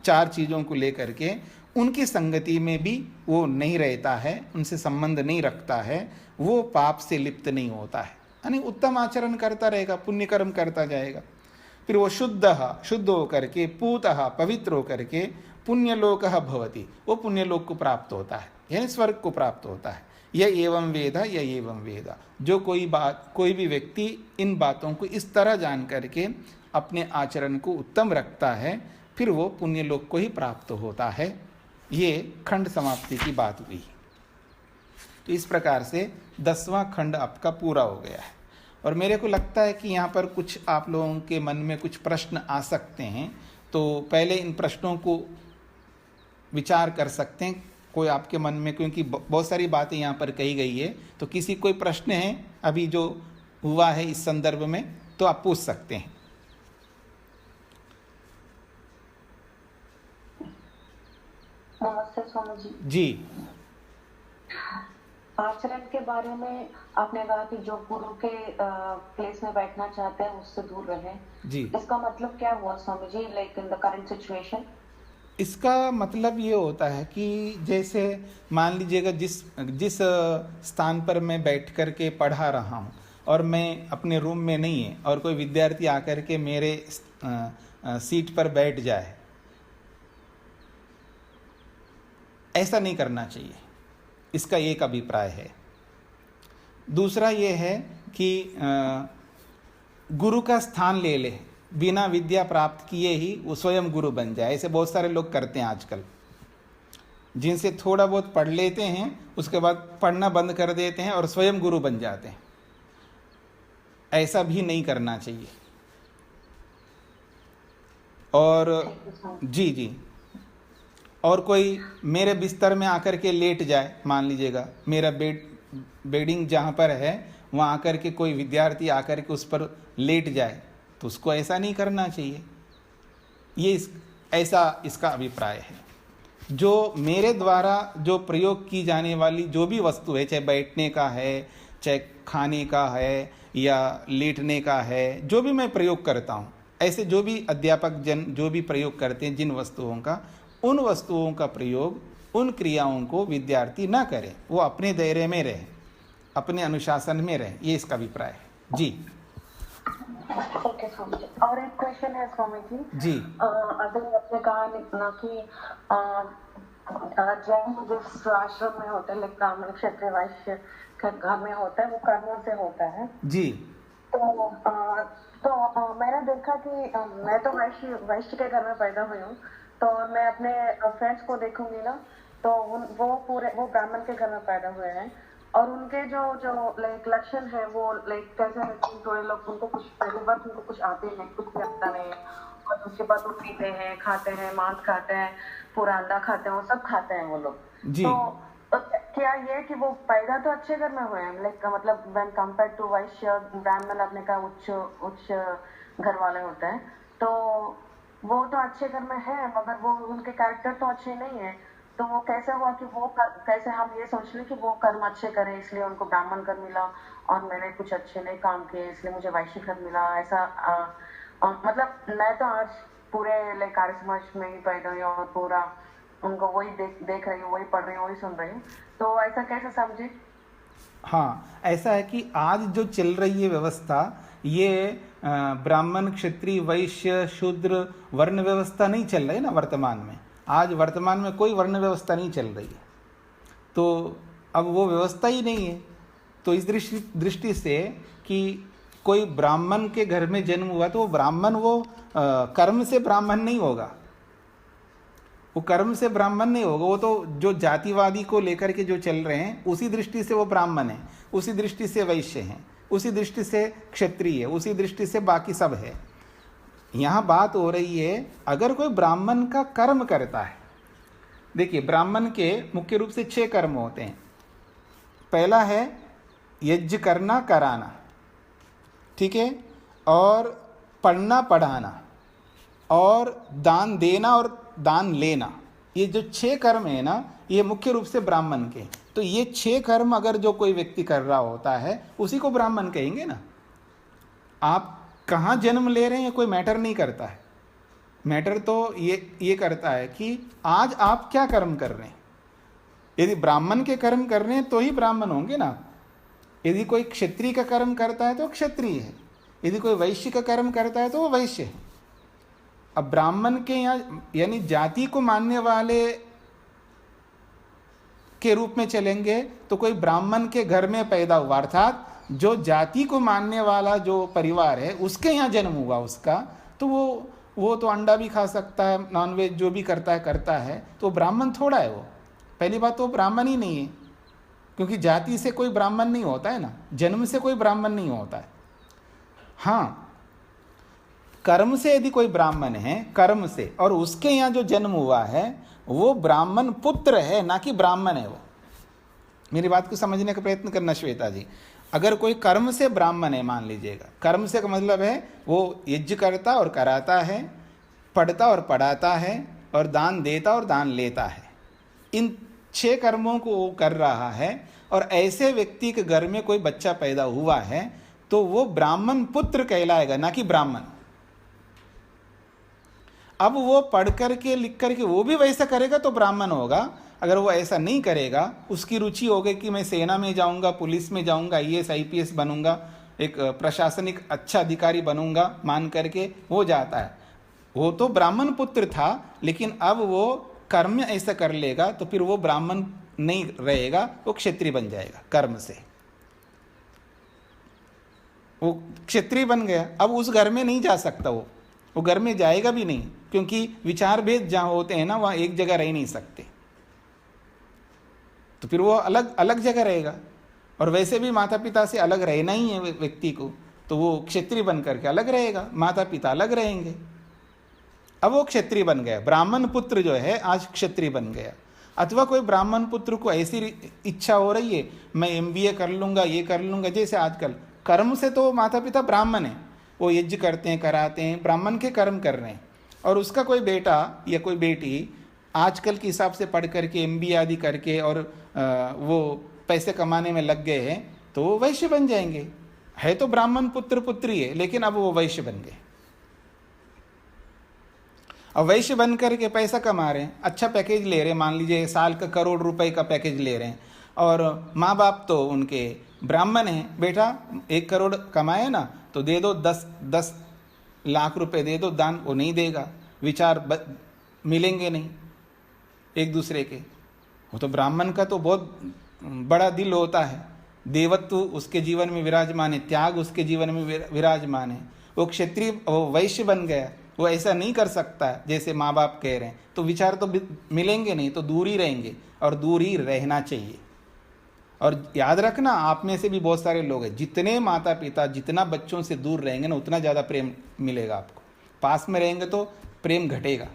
4 चीज़ों को लेकर के, उनकी संगति में भी वो नहीं रहता है, उनसे संबंध नहीं रखता है, वो पाप से लिप्त नहीं होता है, यानी उत्तम आचरण करता रहेगा, पुण्य कर्म करता जाएगा। फिर वो शुद्ध होकर के, पूतः पवित्र होकर के पुण्यलोकः भवति, वो पुण्यलोक को प्राप्त होता है, यानी स्वर्ग को प्राप्त होता है। यह एवं वेद, जो कोई भी व्यक्ति इन बातों को इस तरह जान करके अपने आचरण को उत्तम रखता है, फिर वो पुण्यलोक को ही प्राप्त होता है। ये खंड समाप्ति की बात हुई। तो इस प्रकार से 10वां खंड आपका पूरा हो गया है। और मेरे को लगता है कि यहाँ पर कुछ आप लोगों के मन में कुछ प्रश्न आ सकते हैं, तो पहले इन प्रश्नों को विचार कर सकते हैं कोई आपके मन में, क्योंकि बहुत सारी बातें यहाँ पर कही गई है। तो किसी कोई प्रश्न है अभी जो हुआ है इस संदर्भ में, तो आप पूछ सकते हैं। नमस्ते स्वामी जी। जी, आचरण के बारे में आपने कहा कि जो गुरु के प्लेस में बैठना चाहते हैं उससे दूर रहे। जी, इसका मतलब क्या हुआ स्वामी जी, like in the current situation? इसका मतलब ये होता है कि जैसे मान लीजिएगा जिस स्थान पर मैं बैठ कर के पढ़ा रहा हूँ और मैं अपने रूम में नहीं है, और कोई विद्यार्थी आकर के मेरे सीट पर बैठ जाए, ऐसा नहीं करना चाहिए। इसका एक अभिप्राय है। दूसरा ये है कि गुरु का स्थान ले ले, बिना विद्या प्राप्त किए ही वो स्वयं गुरु बन जाए। ऐसे बहुत सारे लोग करते हैं आजकल, जिनसे थोड़ा बहुत पढ़ लेते हैं, उसके बाद पढ़ना बंद कर देते हैं और स्वयं गुरु बन जाते हैं। ऐसा भी नहीं करना चाहिए। और जी, और कोई मेरे बिस्तर में आकर के लेट जाए, मान लीजिएगा मेरा बेडिंग जहाँ पर है वहाँ आकर के कोई विद्यार्थी आकर के उस पर लेट जाए, तो उसको ऐसा नहीं करना चाहिए। ये ऐसा इसका अभिप्राय है। जो मेरे द्वारा जो प्रयोग की जाने वाली जो भी वस्तु है, चाहे बैठने का है, चाहे खाने का है, या लेटने का है, जो भी मैं प्रयोग करता हूँ, ऐसे जो भी अध्यापक जन जो भी प्रयोग करते हैं जिन वस्तुओं का, उन वस्तुओं का प्रयोग, उन क्रियाओं को विद्यार्थी ना करे, वो अपने दायरे में रहे, अपने अनुशासन में रहे। ये इसका अभिप्राय है। जी, ओके स्वामी जी। और एक क्वेश्चन है स्वामी जी। अगर आपने कहा ना कि जैन जिस आश्रम में होता है, लाइक ब्राह्मण क्षत्रिय वैश्य के घर में होता है, वो कर्मों से होता है जी। तो मैंने देखा कि मैं तो वैश्य के घर में पैदा हुई हूँ, तो मैं अपने फ्रेंड्स को देखूंगी ना, तो वो ब्राह्मण के घर में पैदा हुए हैं, और उनके जो लाइक लक्षण है वो लाइक कैसे रहते हैं। थोड़े लोग उनको कुछ पहली बार उनको कुछ आते नहीं, कुछ भी आता नहीं है, और दूसरी बात वो पीते हैं, खाते हैं, मांस खाते हैं, पूरा अंडा खाते हैं, वो सब खाते हैं वो लोग जी। तो क्या ये कि वो पैदा तो अच्छे घर में हुए हैं, लाइक मतलब व्हेन कंपेयर टू वैश्य ब्राह्मण अपने का उच्च घर वाले होते हैं, तो वो तो अच्छे घर में है, मगर वो उनके कैरेक्टर तो अच्छे नहीं है। तो वो कैसे हुआ कि कैसे हम ये सोच लें कि वो कर्म अच्छे करें इसलिए उनको ब्राह्मण घर मिला, और मैंने कुछ अच्छे नहीं काम किए इसलिए मुझे वैश्य घर मिला। ऐसा मतलब मैं तो आज पूरे लाइक आर्य समाज में ही पैदा हुई और पूरा उनको वही देख रही हूँ, वही पढ़ रही हूँ, वही सुन रही हूँ, तो ऐसा कैसे समझे? हाँ, ऐसा है कि आज जो चल रही है व्यवस्था, ये ब्राह्मण क्षत्रिय वैश्य शूद्र वर्ण व्यवस्था नहीं चल रही है ना वर्तमान में। आज वर्तमान में कोई वर्ण व्यवस्था नहीं चल रही है, तो अब वो व्यवस्था ही नहीं है। तो इस दृष्टि से कि कोई ब्राह्मण के घर में जन्म हुआ तो वो ब्राह्मण कर्म से ब्राह्मण नहीं होगा, वो कर्म से ब्राह्मण नहीं होगा। वो तो जो जातिवादी को लेकर के जो चल रहे हैं उसी दृष्टि से वो ब्राह्मण है, उसी दृष्टि से वैश्य हैं, उसी दृष्टि से क्षत्रिय है, उसी दृष्टि से बाकी सब है। यहाँ बात हो रही है अगर कोई ब्राह्मण का कर्म करता है। देखिए, ब्राह्मण के मुख्य रूप से 6 कर्म होते हैं। पहला है यज्ञ करना कराना, ठीक है, और पढ़ना पढ़ाना, और दान देना और दान लेना, ये जो 6 कर्म है ना, ये मुख्य रूप से ब्राह्मण के। तो ये 6 कर्म अगर जो कोई व्यक्ति कर रहा होता है उसी को ब्राह्मण कहेंगे ना। आप कहाँ जन्म ले रहे हैं कोई मैटर नहीं करता है, मैटर तो ये करता है कि आज आप क्या कर्म कर रहे हैं। यदि ब्राह्मण के कर्म कर रहे हैं तो ही ब्राह्मण होंगे ना। यदि कोई क्षत्रिय का कर्म करता है तो क्षत्रिय है, यदि कोई वैश्य का कर्म करता है तो वो वैश्य है। अब ब्राह्मण के यहाँ यानी जाति को मानने वाले के रूप में चलेंगे तो कोई ब्राह्मण के घर में पैदा हुआ, अर्थात जो जाति को मानने वाला जो परिवार है उसके यहाँ जन्म हुआ उसका, तो वो तो अंडा भी खा सकता है, नॉनवेज जो भी करता है, तो ब्राह्मण थोड़ा है वो। पहली बात तो ब्राह्मण ही नहीं है, क्योंकि जाति से कोई ब्राह्मण नहीं होता है ना, जन्म से कोई ब्राह्मण नहीं होता है। हाँ, कर्म से यदि कोई ब्राह्मण है, कर्म से, और उसके यहाँ जो जन्म हुआ है वो ब्राह्मण पुत्र है, ना कि ब्राह्मण है वो। मेरी बात को समझने का प्रयत्न करना श्वेता जी। अगर कोई कर्म से ब्राह्मण है, मान लीजिएगा, कर्म से का मतलब है वो यज्ञ करता और कराता है, पढ़ता और पढ़ाता है, और दान देता और दान लेता है, इन 6 कर्मों को वो कर रहा है, और ऐसे व्यक्ति के घर में कोई बच्चा पैदा हुआ है तो वो ब्राह्मण पुत्र कहलाएगा, ना कि ब्राह्मण। अब वो पढ़ करके लिख करके वो भी वैसा करेगा तो ब्राह्मण होगा। अगर वो ऐसा नहीं करेगा, उसकी रुचि हो गई कि मैं सेना में जाऊंगा, पुलिस में जाऊंगा, IAS IPS बनूंगा, एक प्रशासनिक अच्छा अधिकारी बनूंगा मान करके वो जाता है, वो तो ब्राह्मण पुत्र था, लेकिन अब वो कर्म ऐसा कर लेगा तो फिर वो ब्राह्मण नहीं रहेगा, वो क्षत्रिय बन जाएगा। कर्म से वो क्षत्रिय बन गया। अब उस घर में नहीं जा सकता, वो घर में जाएगा भी नहीं, क्योंकि विचार भेद जहाँ होते हैं ना, वहाँ एक जगह रह नहीं सकते, तो फिर वो अलग अलग जगह रहेगा। और वैसे भी माता पिता से अलग रहना ही है व्यक्ति को, तो वो क्षत्रिय बन करके अलग रहेगा, माता पिता अलग रहेंगे। अब वो क्षत्रिय बन गया, ब्राह्मण पुत्र जो है आज क्षत्रिय बन गया। अथवा कोई ब्राह्मण पुत्र को ऐसी इच्छा हो रही है, मैं MBA कर लूँगा, ये कर लूँगा, जैसे आजकल कर्म से तो माता पिता ब्राह्मण हैं, वो यज्ञ करते हैं, कराते हैं, ब्राह्मण के कर्म कर रहे हैं, और उसका कोई बेटा या कोई बेटी आजकल के हिसाब से पढ़ करके MBA आदि करके और वो पैसे कमाने में लग गए हैं, तो वो वैश्य बन जाएंगे। है तो ब्राह्मण पुत्र पुत्री है, लेकिन अब वो वैश्य बन गए। अब वैश्य बन करके पैसा कमा रहे हैं, अच्छा पैकेज ले रहे हैं, मान लीजिए साल का 1 करोड़ रुपए का पैकेज ले रहे हैं, और माँ बाप तो उनके ब्राह्मण हैं, बेटा 1 करोड़ कमाए ना तो दे दो, 10 लाख रुपए दे दो दान, वो नहीं देगा, विचार मिलेंगे नहीं एक दूसरे के। वो तो ब्राह्मण का तो बहुत बड़ा दिल होता है, देवत्व उसके जीवन में विराजमान है, त्याग उसके जीवन में विराजमान है। वो क्षत्रिय, वो वैश्य बन गया, वो ऐसा नहीं कर सकता जैसे माँ बाप कह रहे हैं, तो विचार तो मिलेंगे नहीं, तो दूर ही रहेंगे, और दूर ही रहना चाहिए। और याद रखना, आप में से भी बहुत सारे लोग हैं, जितने माता पिता जितना बच्चों से दूर रहेंगे ना, उतना ज़्यादा प्रेम मिलेगा आपको। पास में रहेंगे तो प्रेम घटेगा,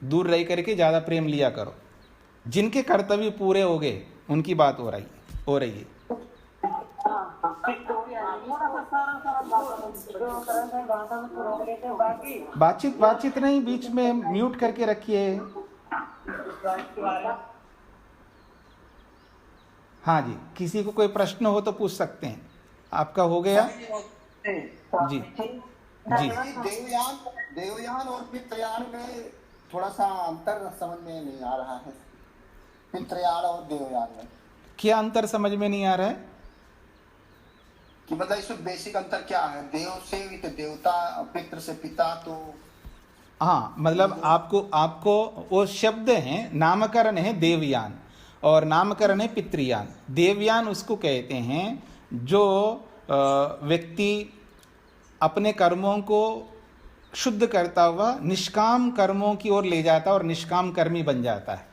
दूर रह करके ज़्यादा प्रेम लिया करो। जिनके कर्तव्य पूरे हो गए उनकी बात हो रही है। बातचीत नहीं, बीच में म्यूट करके रखिए। हाँ जी, किसी को कोई प्रश्न हो तो पूछ सकते हैं। आपका हो गया जी जी। देवयान और पितृयान में थोड़ा सा अंतर समझ में नहीं आ रहा है। पितृयान और देवयान में क्या अंतर समझ में नहीं आ रहा है कि मतलब इसमें बेसिक अंतर क्या है? देव से देवता, पितृ से पिता। तो हाँ, मतलब आपको वो शब्द हैं, नामकरण है देवयान और नामकरण है पितृयान। देवयान उसको कहते हैं जो व्यक्ति अपने कर्मों को शुद्ध करता हुआ निष्काम कर्मों की ओर ले जाता है और निष्काम कर्मी बन जाता है।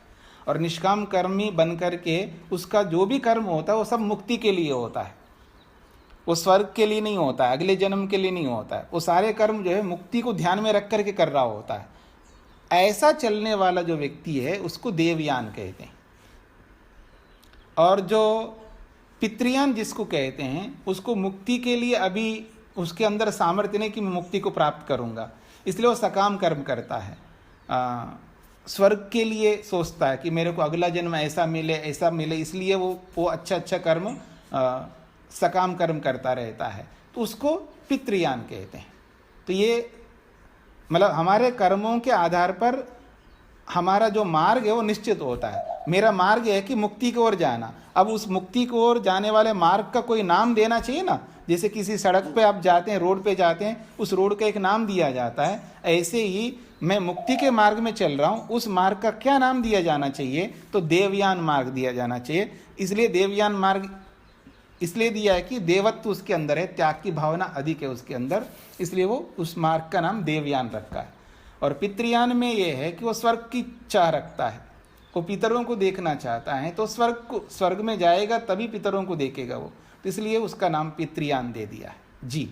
और निष्काम कर्मी बन करके उसका जो भी कर्म होता है वो सब मुक्ति के लिए होता है, वो स्वर्ग के लिए नहीं होता है, अगले जन्म के लिए नहीं होता है। वो सारे कर्म जो है मुक्ति को ध्यान में रख करके कर रहा होता है। ऐसा चलने वाला जो व्यक्ति है उसको देवयान कहते हैं। और जो पितृयान जिसको कहते हैं उसको मुक्ति के लिए अभी उसके अंदर सामर्थ्य नहीं कि मैं मुक्ति को प्राप्त करूंगा, इसलिए वो सकाम कर्म करता है। स्वर्ग के लिए सोचता है कि मेरे को अगला जन्म ऐसा मिले, इसलिए वो अच्छा अच्छा कर्म सकाम कर्म करता रहता है, तो उसको पितृयान कहते हैं। तो ये मतलब हमारे कर्मों के आधार पर हमारा जो मार्ग है वो निश्चित होता है। मेरा मार्ग है कि मुक्ति की ओर जाना, अब उस मुक्ति की ओर जाने वाले मार्ग का कोई नाम देना चाहिए ना। जैसे किसी सड़क पे आप जाते हैं, रोड पे जाते हैं, उस रोड का एक नाम दिया जाता है, ऐसे ही मैं मुक्ति के मार्ग में चल रहा हूँ, उस मार्ग का क्या नाम दिया जाना चाहिए? तो देवयान मार्ग दिया जाना चाहिए। इसलिए देवयान मार्ग इसलिए दिया है कि देवत्व उसके अंदर है, त्याग की भावना अधिक है उसके अंदर, इसलिए वो उस मार्ग का नाम देवयान रखा है। और पितृयान में ये है कि वो स्वर्ग की चाह रखता है, वो पितरों को देखना चाहता है, तो स्वर्ग में जाएगा तभी पितरों को देखेगा वो, तो इसलिए उसका नाम पितृयान दे दिया है। जी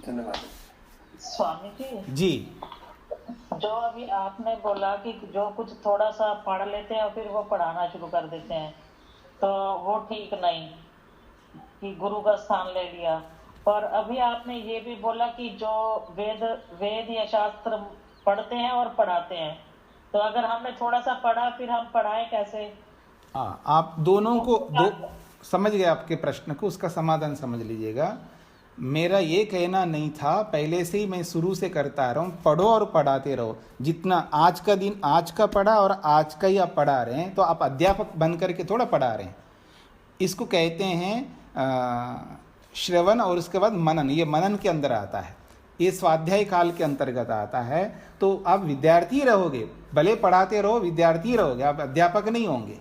धन्यवाद स्वामी जी। जो अभी आपने बोला कि जो कुछ थोड़ा सा पढ़ लेते हैं और फिर वो पढ़ाना शुरू कर देते हैं, तो वो ठीक नहीं कि गुरु का स्थान ले लिया। और अभी आपने ये भी बोला कि जो वेद या शास्त्र पढ़ते हैं और पढ़ाते हैं, तो अगर हमने थोड़ा सा पढ़ा फिर हम पढ़ाएं कैसे? हाँ, आप दोनों को समझ गए आपके प्रश्न को, उसका समाधान समझ लीजिएगा। मेरा ये कहना नहीं था, पहले से ही मैं शुरू से करता आ रहा हूँ, पढ़ो और पढ़ाते रहो। जितना आज का दिन आज का पढ़ा और आज का ही आप पढ़ा रहे हैं, तो आप अध्यापक बन करके थोड़ा पढ़ा रहे हैं। इसको कहते हैं श्रवण और उसके बाद मनन। ये मनन के अंदर आता है, ये स्वाध्याय काल के अंतर्गत आता है। तो आप विद्यार्थी रहोगे, भले पढ़ाते रहो, विद्यार्थी रहोगे, आप अध्यापक नहीं होंगे।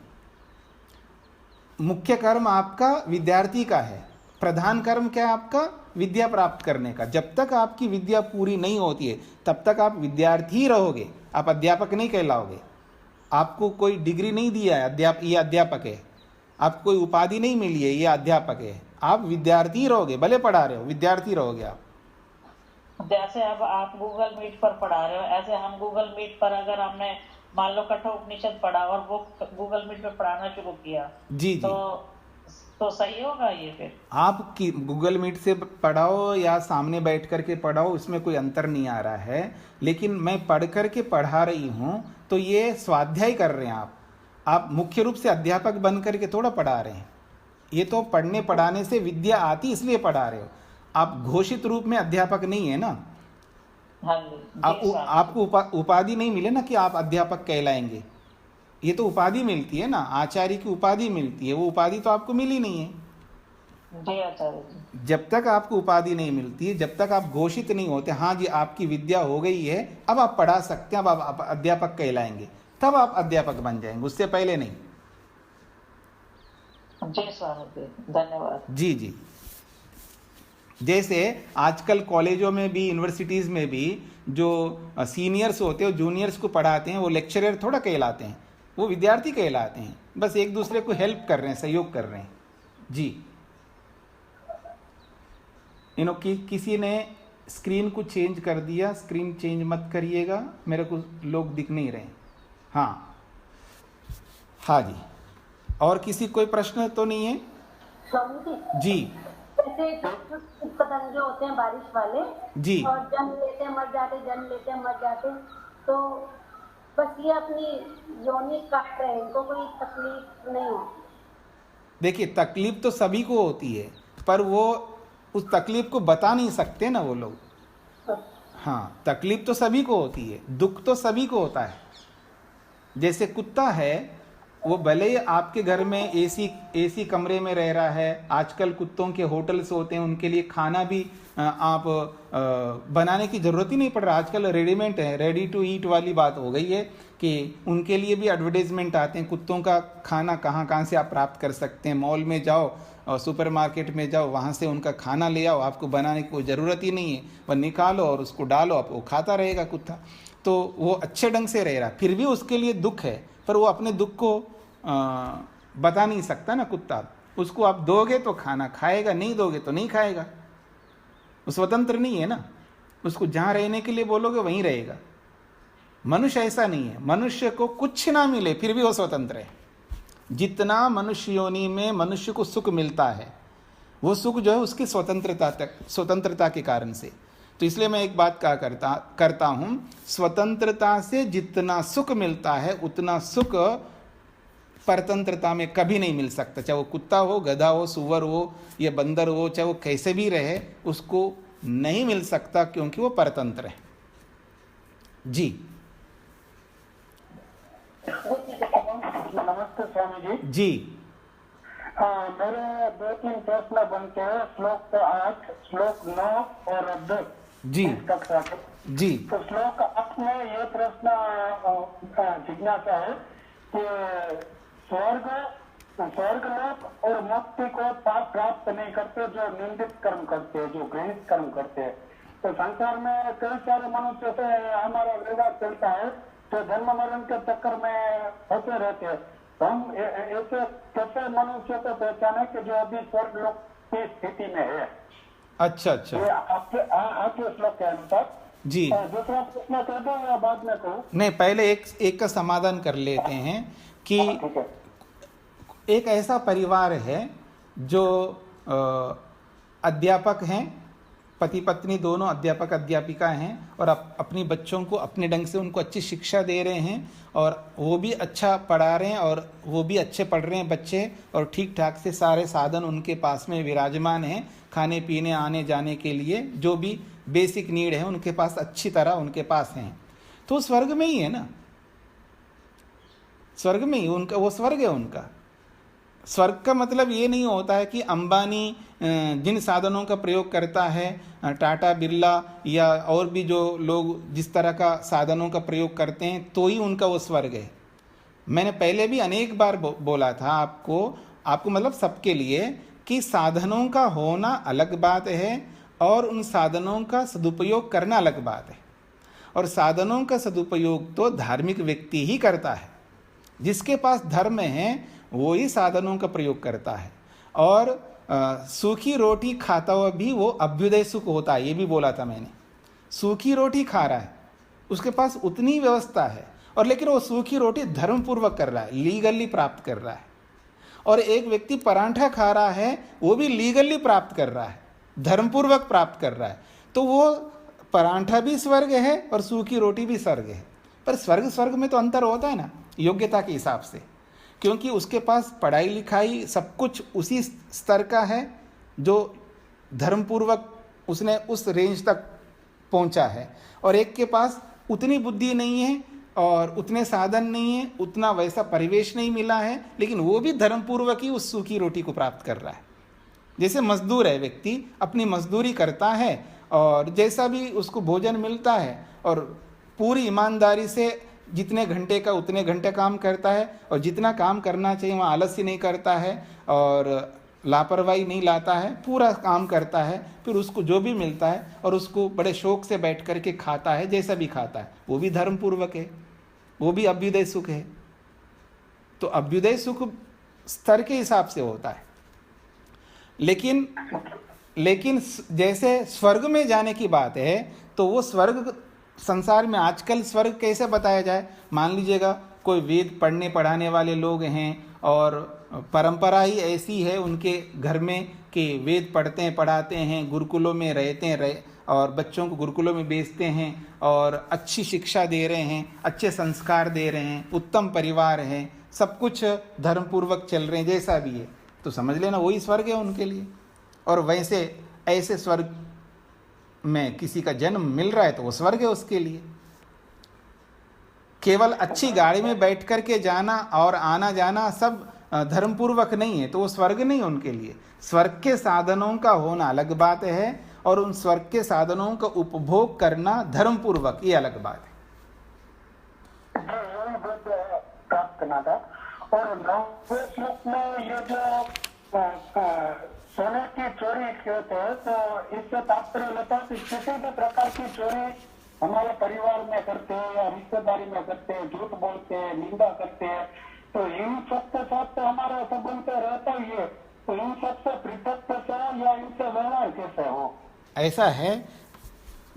मुख्य कर्म आपका विद्यार्थी का है, प्रधान कर्म क्या है आपका? विद्या प्राप्त करने का। जब तक आपकी विद्या पूरी नहीं होती है तब तक आप विद्यार्थी रहोगे, आप अध्यापक नहीं कहलाओगे। आपको कोई डिग्री नहीं दिया है ये अध्यापक है, आपको कोई उपाधि नहीं मिली है ये अध्यापक है, आप विद्यार्थी रहोगे, भले पढ़ा रहे हो, विद्यार्थी रहोगे आप। जैसे अब आप गूगल मीट पर पढ़ा रहे हो, ऐसे हम गूगल मीट पर अगर हमने मान लो कठोपनिषद पढ़ा और वो गूगल मीट पर पढ़ाना शुरू किया, जी जी, तो सही होगा ये? फिर आप गूगल मीट से पढ़ाओ या सामने बैठ करके पढ़ाओ, उसमें कोई अंतर नहीं आ रहा है। लेकिन मैं पढ़ करके पढ़ा रही हूँ, तो ये स्वाध्याय कर रहे हैं आप मुख्य रूप से अध्यापक बन करके थोड़ा पढ़ा रहे हैं। ये तो पढ़ने पढ़ाने से विद्या आती इसलिए पढ़ा रहे हो, आप घोषित रूप में अध्यापक नहीं है ना। आपको उपाधि नहीं मिले ना कि आप अध्यापक कहलाएंगे, ये तो उपाधि मिलती है ना, आचार्य की उपाधि मिलती है, वो उपाधि तो आपको मिली नहीं है। जी आचार्य जी। जब तक आपको उपाधि नहीं मिलती है, जब तक आप घोषित नहीं होते, हाँ जी आपकी विद्या हो गई है, अब आप पढ़ा सकते हैं, अब आप अध्यापक कहलाएंगे, तब आप अध्यापक बन जाएंगे, उससे पहले नहीं। जी स्वामी जी, धन्यवाद। जी जी। जैसे आजकल कॉलेजों में भी, यूनिवर्सिटीज में भी जो सीनियर्स होते हैं, जूनियर्स को पढ़ाते हैं, वो लेक्चरर थोड़ा कहलाते हैं, वो विद्यार्थी कहलाते हैं, बस एक दूसरे को हेल्प कर रहे हैं, सहयोग कर रहे हैं। जी किसी ने स्क्रीन को चेंज कर दिया, स्क्रीन चेंज मत करिएगा, मेरे को लोग दिख नहीं रहे। हाँ हाँ जी, और किसी कोई प्रश्न तो नहीं है? जी जैसे पतंग जो होते हैं बारिश वाले, जी, और जन्म लेते हैं मर जाते, जन्म लेते हैं मर जाते, तो बस ये अपनी योनि काट रहे हैं, इनको कोई तकलीफ नहीं हो? देखिए तकलीफ तो सभी को होती है, पर वो उस तकलीफ को बता नहीं सकते ना वो लोग। हाँ, तकलीफ तो सभी को होती है, दुख तो सभी को होता है। जैसे कुत्ता है, वो भले ही आपके घर में एसी कमरे में रह रहा है, आजकल कुत्तों के होटल्स होते हैं, उनके लिए खाना भी आप बनाने की ज़रूरत ही नहीं पड़ रहा, आजकल रेडीमेड है, रेडी टू ईट वाली बात हो गई है कि उनके लिए भी एडवर्टाइजमेंट आते हैं, कुत्तों का खाना कहाँ से आप प्राप्त कर सकते हैं। मॉल में जाओ और सुपरमार्केट में जाओ, वहाँ से उनका खाना ले आओ, आपको बनाने की कोई ज़रूरत ही नहीं है, वह निकालो और उसको डालो, आप वो खाता रहेगा कुत्ता। तो वो अच्छे ढंग से रह रहा, फिर भी उसके लिए दुख है, पर वो अपने दुख को बता नहीं सकता ना कुत्ता। उसको आप दोगे तो खाना खाएगा, नहीं दोगे तो नहीं खाएगा, वो स्वतंत्र नहीं है ना, उसको जहाँ रहने के लिए बोलोगे वहीं रहेगा। मनुष्य ऐसा नहीं है, मनुष्य को कुछ ना मिले फिर भी वो स्वतंत्र है। जितना मनुष्य योनि में मनुष्य को सुख मिलता है, वो सुख जो है उसकी स्वतंत्रता के कारण से। तो इसलिए मैं एक बात कहा करता हूं, स्वतंत्रता से जितना सुख मिलता है उतना सुख परतंत्रता में कभी नहीं मिल सकता। चाहे वो कुत्ता हो, गधा हो, सुअर हो या बंदर हो, चाहे वो कैसे भी रहे, उसको नहीं मिल सकता क्योंकि वो परतंत्र है। जी नमस्ते स्वामी जी। जी मेरे 2-3 प्रश्न बनते हैं, श्लोक 8, श्लोक 9 और 10 जी कक्षा के। जी तो श्लोक 8 में ये प्रश्न जिज्ञासा है कि स्वर्गलोक और मुक्ति को प्राप्त नहीं करते जो निंदित कर्म करते हैं, जो घृणित कर्म करते हैं। तो संसार में कई सारे मनुष्य से हमारा व्यवहार चलता है तो जन्म मरण के चक्कर में फंसे रहते हैं। हम ऐसे कैसे मनुष्य को पहचाने कि जो अभी स्वर्गलोक की स्थिति में है? अच्छा अच्छा ये आपके श्लोक के अनुसार। जी दूसरा प्रश्न कर दो या बाद में कहूँ? नहीं, पहले एक का समाधान कर लेते हैं कि ठीक है। एक ऐसा परिवार है जो अध्यापक हैं, पति पत्नी दोनों अध्यापक अध्यापिका हैं और अपनी बच्चों को अपने ढंग से उनको अच्छी शिक्षा दे रहे हैं और वो भी अच्छा पढ़ा रहे हैं और वो भी अच्छे पढ़ रहे हैं बच्चे, और ठीक ठाक से सारे साधन उनके पास में विराजमान हैं, खाने पीने आने जाने के लिए जो भी बेसिक नीड है उनके पास अच्छी तरह उनके पास हैं। तो स्वर्ग में ही है ना, स्वर्ग में ही उनका वो स्वर्ग है उनका। स्वर्ग का मतलब ये नहीं होता है कि अंबानी जिन साधनों का प्रयोग करता है, टाटा बिरला या और भी जो लोग जिस तरह का साधनों का प्रयोग करते हैं तो ही उनका वो स्वर्ग है। मैंने पहले भी अनेक बार बोला था आपको मतलब सबके लिए कि साधनों का होना अलग बात है और उन साधनों का सदुपयोग करना अलग बात है। और साधनों का सदुपयोग तो धार्मिक व्यक्ति ही करता है, जिसके पास धर्म है वो ही साधनों का प्रयोग करता है। और सूखी रोटी खाता हुआ भी वो अभ्युदय सुख होता है, ये भी बोला था मैंने। सूखी रोटी खा रहा है, उसके पास उतनी व्यवस्था है और लेकिन वो सूखी रोटी धर्मपूर्वक कर रहा है, लीगली प्राप्त कर रहा है। और एक व्यक्ति परांठा खा रहा है, वो भी लीगली प्राप्त कर रहा है, धर्मपूर्वक प्राप्त कर रहा है। तो वो परांठा भी स्वर्ग है और सूखी रोटी भी स्वर्ग है। पर स्वर्ग में तो अंतर होता है ना, योग्यता के हिसाब से, क्योंकि उसके पास पढ़ाई लिखाई सब कुछ उसी स्तर का है जो धर्मपूर्वक उसने उस रेंज तक पहुंचा है। और एक के पास उतनी बुद्धि नहीं है और उतने साधन नहीं है, उतना वैसा परिवेश नहीं मिला है, लेकिन वो भी धर्मपूर्वक ही उस सूखी रोटी को प्राप्त कर रहा है। जैसे मजदूर है, व्यक्ति अपनी मजदूरी करता है और जैसा भी उसको भोजन मिलता है और पूरी ईमानदारी से जितने घंटे का उतने घंटे काम करता है और जितना काम करना चाहिए वहाँ आलस्य नहीं करता है और लापरवाही नहीं लाता है, पूरा काम करता है। फिर उसको जो भी मिलता है और उसको बड़े शौक से बैठ कर के खाता है, जैसा भी खाता है, वो भी धर्मपूर्वक है, वो भी अभ्युदय सुख है। तो अभ्युदय सुख स्तर के हिसाब से होता है। लेकिन जैसे स्वर्ग में जाने की बात है तो वो स्वर्ग संसार में आजकल स्वर्ग कैसे बताया जाए? मान लीजिएगा कोई वेद पढ़ने पढ़ाने वाले लोग हैं और परंपरा ही ऐसी है उनके घर में कि वेद पढ़ते हैं पढ़ाते हैं, गुरुकुलों में रहते हैं और बच्चों को गुरुकुलों में भेजते हैं और अच्छी शिक्षा दे रहे हैं, अच्छे संस्कार दे रहे हैं, उत्तम परिवार है, सब कुछ धर्मपूर्वक चल रहे हैं, जैसा भी है, तो समझ लेना वही स्वर्ग है उनके लिए। और वैसे ऐसे स्वर्ग में किसी का जन्म मिल रहा है तो वो स्वर्ग है उसके लिए। केवल अच्छी गाड़ी में बैठ कर के जाना और आना जाना सब धर्मपूर्वक नहीं है तो वो स्वर्ग नहीं उनके लिए। स्वर्ग के साधनों का होना अलग बात है और उन स्वर्ग के साधनों का उपभोग करना धर्मपूर्वक, ये अलग बात है। प्राप्त करना था। और नौवें श्लोक में ये जो सोने की चोरी कहते हैं तो इससे तात्पर्य लेता है कि किसी भी प्रकार की चोरी हमारे परिवार में करते हैं या रिश्तेदारी में करते हैं, झूठ बोलते हैं, निंदा करते हैं, तो इन सबके साथ तो हमारा संबंध तो रहता ही है। तो इन सबसे पृथक कैसे या इनसे व्यवहार कैसे हो? ऐसा है,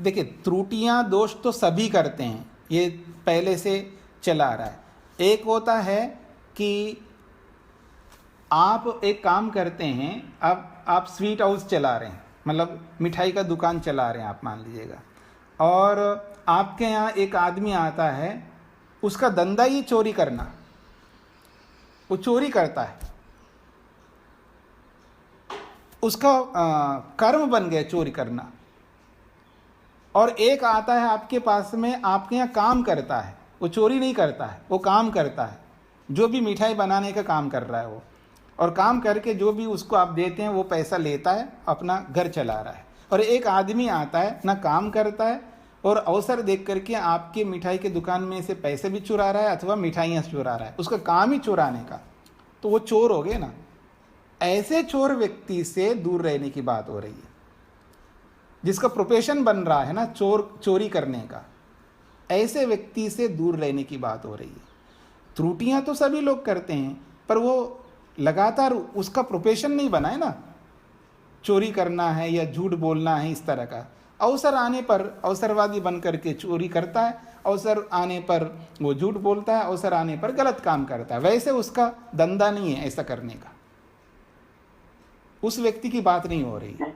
देखिए त्रुटियां दोष तो सभी करते हैं, ये पहले से चला आ रहा है। एक होता है कि आप एक काम करते हैं, आप स्वीट हाउस चला रहे हैं, मतलब मिठाई का दुकान चला रहे हैं आप मान लीजिएगा, और आपके यहाँ एक आदमी आता है, उसका धंधा ही चोरी करना, वो चोरी करता है, उसका कर्म बन गया चोरी करना। और एक आता है आपके पास में, आपके यहाँ काम करता है, वो चोरी नहीं करता है, वो काम करता है, जो भी मिठाई बनाने का काम कर रहा है वो, और काम करके जो भी उसको आप देते हैं वो पैसा लेता है, अपना घर चला रहा है। और एक आदमी आता है, ना काम करता है और अवसर देख करके आपके मिठाई के दुकान में से पैसे भी चुरा रहा है अथवा मिठाइयाँ चुरा रहा है, उसका काम ही चुराने का, तो वो चोर हो गए ना। ऐसे चोर व्यक्ति से दूर रहने की बात हो रही है, जिसका प्रोफेशन बन रहा है ना चोरी करने का, ऐसे व्यक्ति से दूर रहने की बात हो रही है। त्रुटियां तो सभी लोग करते हैं, पर वो लगातार उसका प्रोफेशन नहीं बना है ना, चोरी करना है या झूठ बोलना है, इस तरह का। अवसर आने पर अवसरवादी बन करके चोरी करता है, अवसर आने पर वो झूठ बोलता है, अवसर आने पर गलत काम करता है। वैसे उसका धंधा नहीं है ऐसा करने का, उस व्यक्ति की बात नहीं हो रही है।